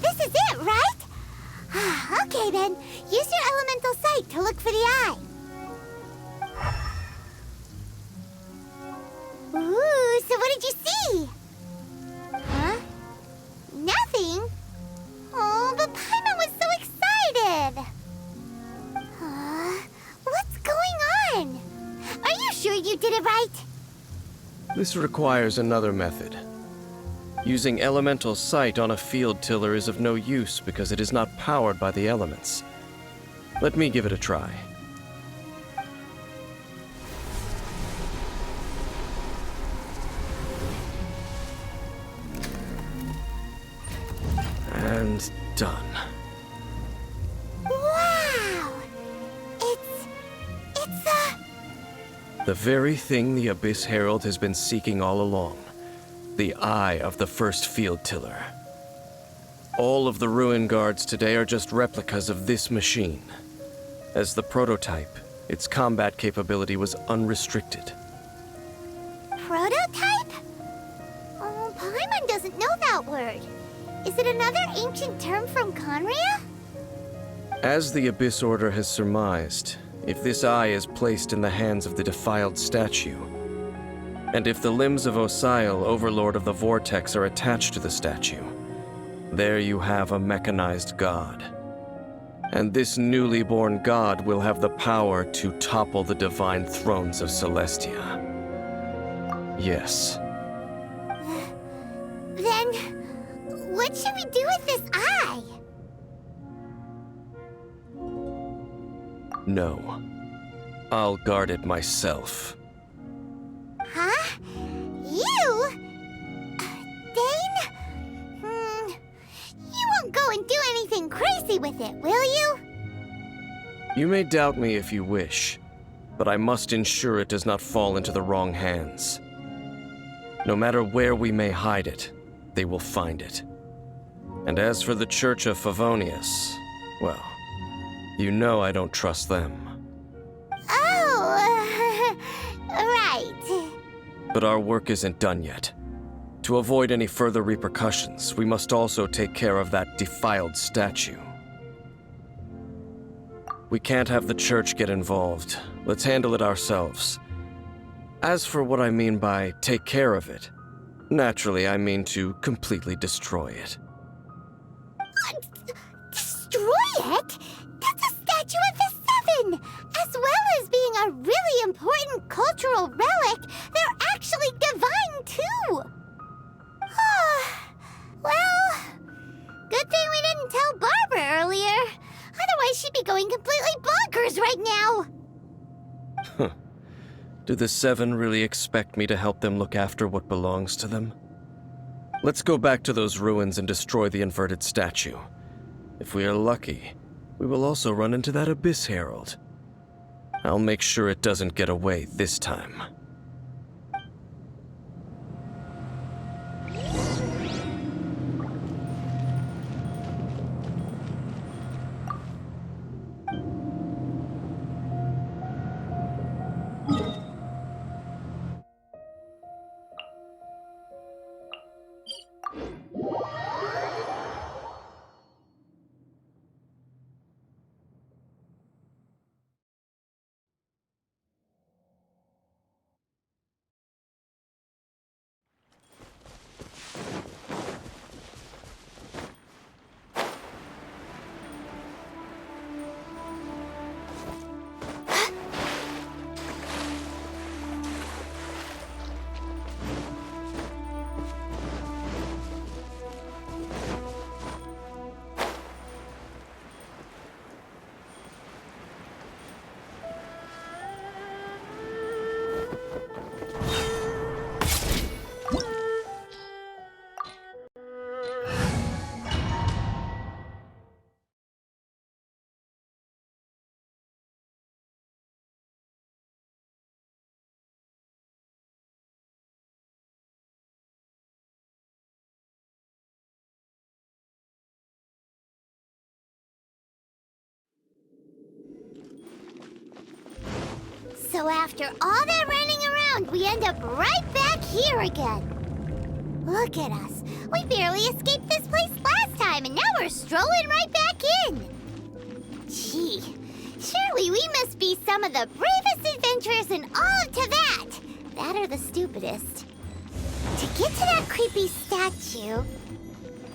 Speaker 2: This is it, right? Okay then, use your elemental sight to look for the eye. Ooh, so what did you see? Huh? Nothing? Oh, but Paimon was so excited! What's going on? Are you sure you did it right?
Speaker 4: This requires another method. Using elemental sight on a field tiller is of no use because it is not powered by the elements. Let me give it a try. And done.
Speaker 2: Wow! It's
Speaker 4: The very thing the Abyss Herald has been seeking all along. The eye of the first field tiller. All of the ruin guards today are just replicas of this machine. As the prototype, its combat capability was unrestricted.
Speaker 2: prototype? Oh, Paimon doesn't know that word. Is it another ancient term from Conria?
Speaker 4: As the Abyss Order has surmised, if this eye is placed in the hands of the defiled statue, and if the limbs of Osial, Overlord of the Vortex, are attached to the statue, there you have a mechanized god. And this newly born god will have the power to topple the divine thrones of Celestia. Yes.
Speaker 2: Then, what should we do with this eye?
Speaker 4: No. I'll guard it myself.
Speaker 2: Huh? You? Dane? You won't go and do anything crazy with it, will you?
Speaker 4: You may doubt me if you wish, but I must ensure it does not fall into the wrong hands. No matter where we may hide it, they will find it. And as for the Church of Favonius, well, you know I don't trust them.
Speaker 2: Oh, right.
Speaker 4: But our work isn't done yet. To avoid any further repercussions, we must also take care of that defiled statue. We can't have the church get involved. Let's handle it ourselves. As for what I mean by take care of it, naturally I mean to completely destroy it.
Speaker 2: Destroy it? That's a statue of the Seven! As well as being a really important cultural relic, they're actually divine too! Well, good thing we didn't tell Barbara earlier. Otherwise she'd be going completely bonkers right now!
Speaker 4: Do the Seven really expect me to help them look after what belongs to them? Let's go back to those ruins and destroy the inverted statue. If we are lucky, we will also run into that Abyss Herald. I'll make sure it doesn't get away this time.
Speaker 2: So after all that running around, we end up right back here again. Look at us. We barely escaped this place last time, and now we're strolling right back in. Gee, surely we must be some of the bravest adventurers in all of Teyvat. That or the stupidest. To get to that creepy statue,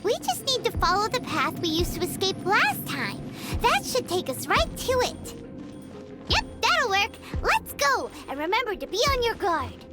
Speaker 2: we just need to follow the path we used to escape last time. That should take us right to it. Yep, that'll work. Let's go, and remember to be on your guard.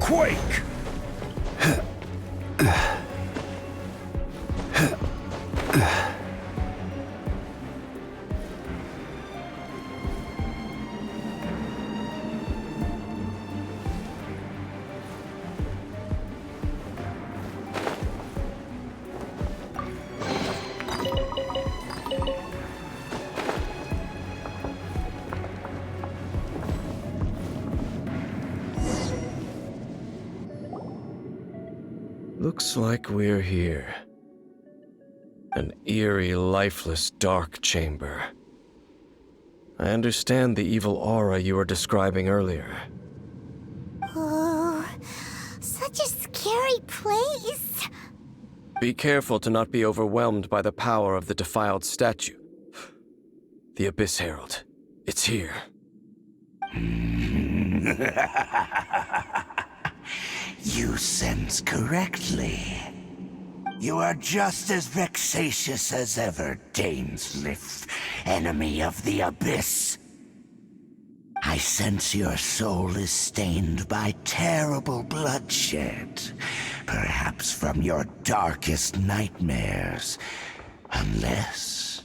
Speaker 6: Quake!
Speaker 4: Looks like we're here. An eerie, lifeless, dark chamber. I understand the evil aura you were describing earlier.
Speaker 2: Oh, such a scary place.
Speaker 4: Be careful to not be overwhelmed by the power of the defiled statue. The Abyss Herald. It's here.
Speaker 5: You sense correctly. You are just as vexatious as ever, Dainsleif, enemy of the Abyss. I sense your soul is stained by terrible bloodshed, perhaps from your darkest nightmares, unless...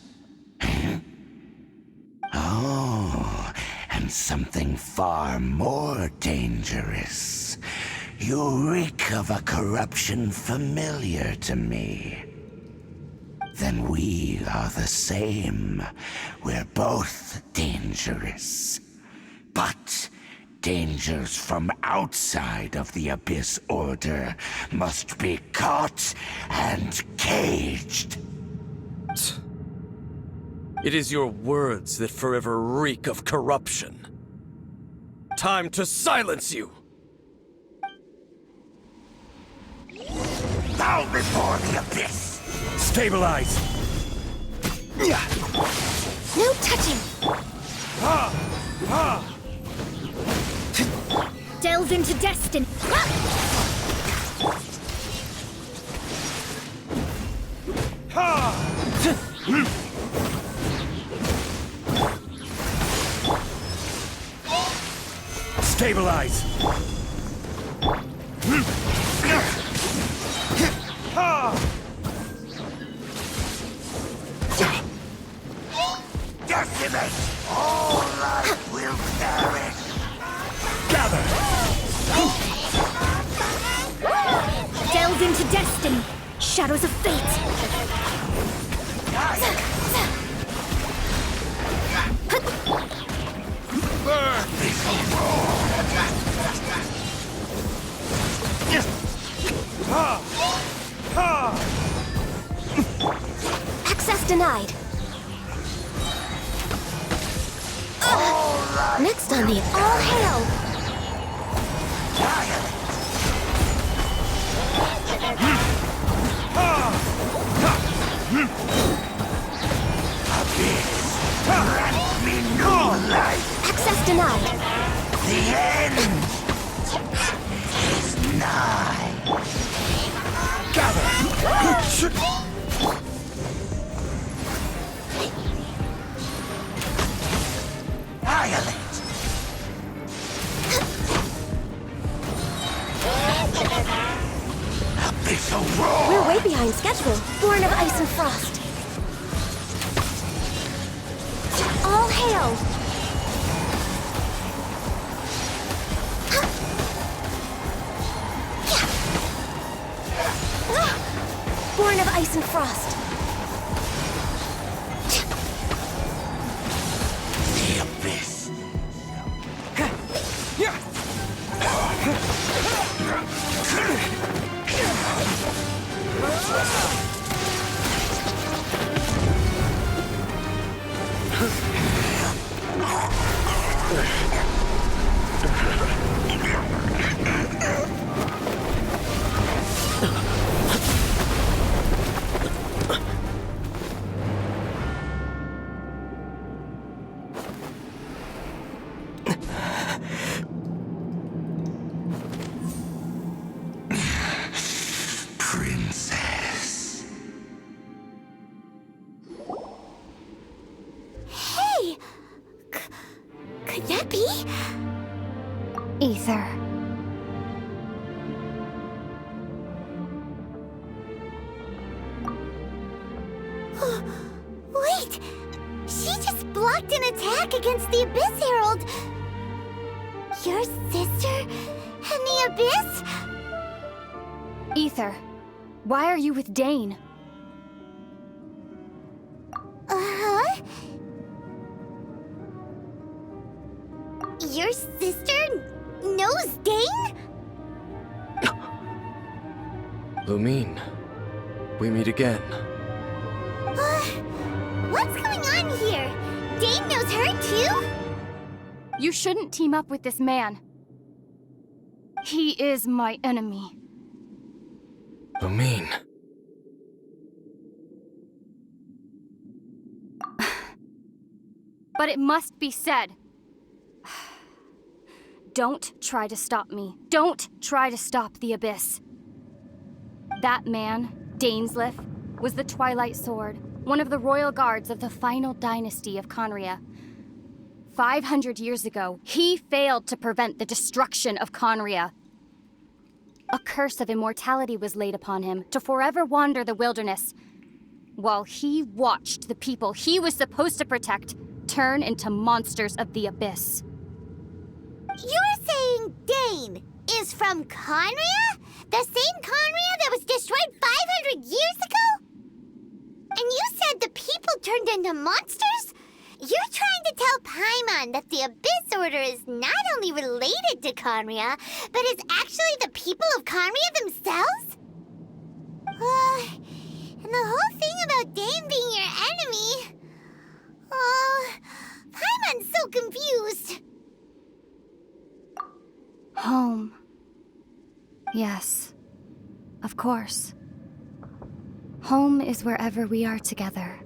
Speaker 5: Oh, and something far more dangerous. You reek of a corruption familiar to me. Then we are the same. We're both dangerous. But dangers from outside of the Abyss Order must be caught and caged.
Speaker 4: It is your words that forever reek of corruption. Time to silence you!
Speaker 5: Bow before the Abyss!
Speaker 6: Stabilize!
Speaker 3: No touching!
Speaker 7: Delve into destiny.
Speaker 6: Stabilize!
Speaker 5: Decimate! All life will perish!
Speaker 6: Gather!
Speaker 7: Delve into destiny. Shadows of fate.
Speaker 3: Access denied. Next on the all hail.
Speaker 5: Grant me new life.
Speaker 3: Access denied.
Speaker 5: The end is nigh. Violate. Abyssal roar.
Speaker 3: We're way behind schedule. Born of ice and frost. All hail! Born of ice and frost.
Speaker 5: The abyss. Princess.
Speaker 2: Hey! Could that be?
Speaker 8: Ether.
Speaker 2: Wait! She just blocked an attack against the Abyss Herald! Your sister and the Abyss?
Speaker 8: Ether, why are you with Dane?
Speaker 2: Uh-huh? Your sister knows Dane?
Speaker 4: Lumine, we meet again.
Speaker 2: What's going on here? Dane knows her too?
Speaker 1: You shouldn't team up with this man. He is my enemy.
Speaker 4: Lumine.
Speaker 1: But it must be said. Don't try to stop me. Don't try to stop the Abyss. That man, Dainsleif, was the Twilight Sword, one of the royal guards of the final dynasty of Conria. 500 years ago, he failed to prevent the destruction of Conria. A curse of immortality was laid upon him to forever wander the wilderness, while he watched the people he was supposed to protect turn into monsters of the Abyss.
Speaker 2: You're saying Dane is from Conria? The same Conria that was destroyed 500 years ago? And you said the people turned into monsters? You're trying to tell Paimon that the Abyss Order is not only related to Conria, but is actually the people of Conria themselves? And the whole thing about Dane being your enemy... Paimon's so confused.
Speaker 1: Home. Yes, of course. Home is wherever we are together.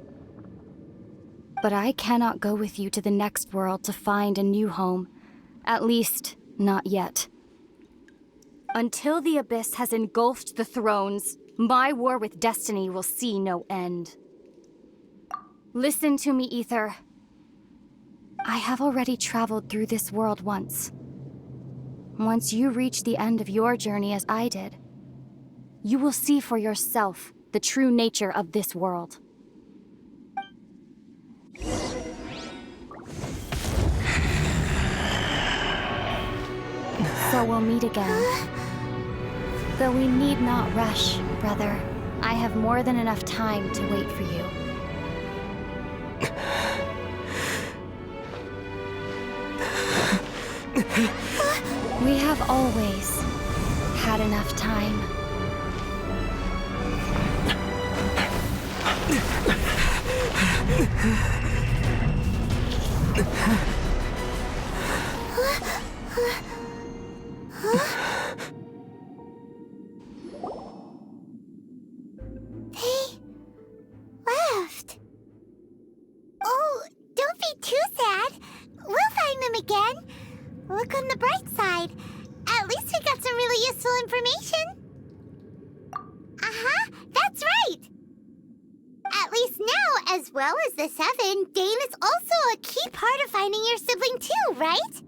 Speaker 1: But I cannot go with you to the next world to find a new home. At least, not yet. Until the Abyss has engulfed the thrones, my war with destiny will see no end. Listen to me, Ether. I have already traveled through this world once. Once you reach the end of your journey as I did, you will see for yourself the true nature of this world. So we'll meet again. Though we need not rush, brother. I have more than enough time to wait for you. We have always had enough time.
Speaker 2: Look on the bright side. At least we got some really useful information. Uh-huh, that's right. At least now, as well as the Seven, Dane is also a key part of finding your sibling too, right?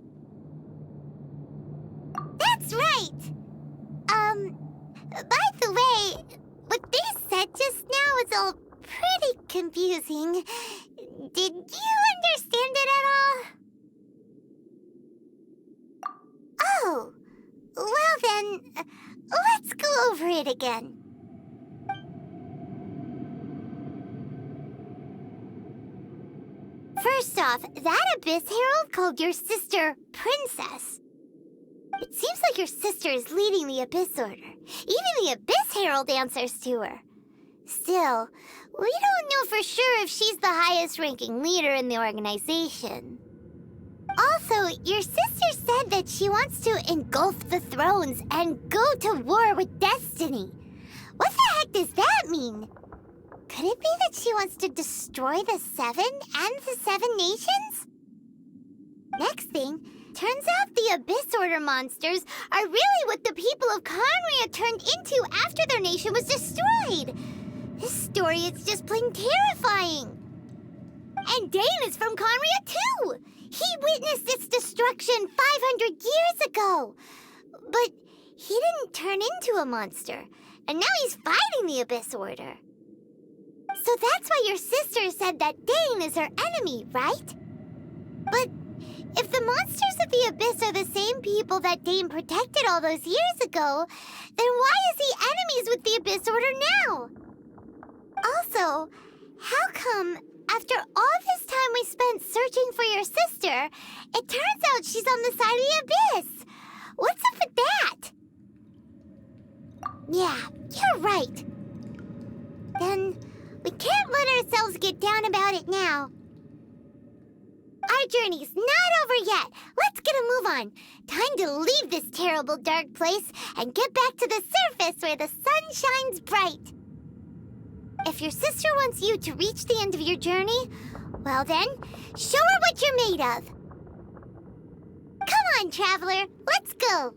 Speaker 2: That's right. By the way, what they said just now is all pretty confusing. Did you understand it at all? Oh, well then, let's go over it again. First off, that Abyss Herald called your sister Princess. It seems like your sister is leading the Abyss Order. Even the Abyss Herald answers to her. Still, we don't know for sure if she's the highest-ranking leader in the organization. Also, your sister said that she wants to engulf the thrones and go to war with Destiny. What the heck does that mean? Could it be that she wants to destroy the Seven and the Seven Nations? Next thing, turns out the Abyss Order monsters are really what the people of Conria turned into after their nation was destroyed. This story is just plain terrifying. And Dane is from Conria too. He witnessed its destruction 500 years ago. But he didn't turn into a monster. And now he's fighting the Abyss Order. So that's why your sister said that Dane is her enemy, right? But if the monsters of the Abyss are the same people that Dane protected all those years ago, then why is he enemies with the Abyss Order now? Also, how come after all this time we spent searching for your sister, it turns out she's on the side of the Abyss? What's up with that? Yeah, you're right. Then we can't let ourselves get down about it now. Our journey's not over yet. Let's get a move on. Time to leave this terrible dark place and get back to the surface where the sun shines bright. If your sister wants you to reach the end of your journey, well then, show her what you're made of. Come on, traveler, let's go.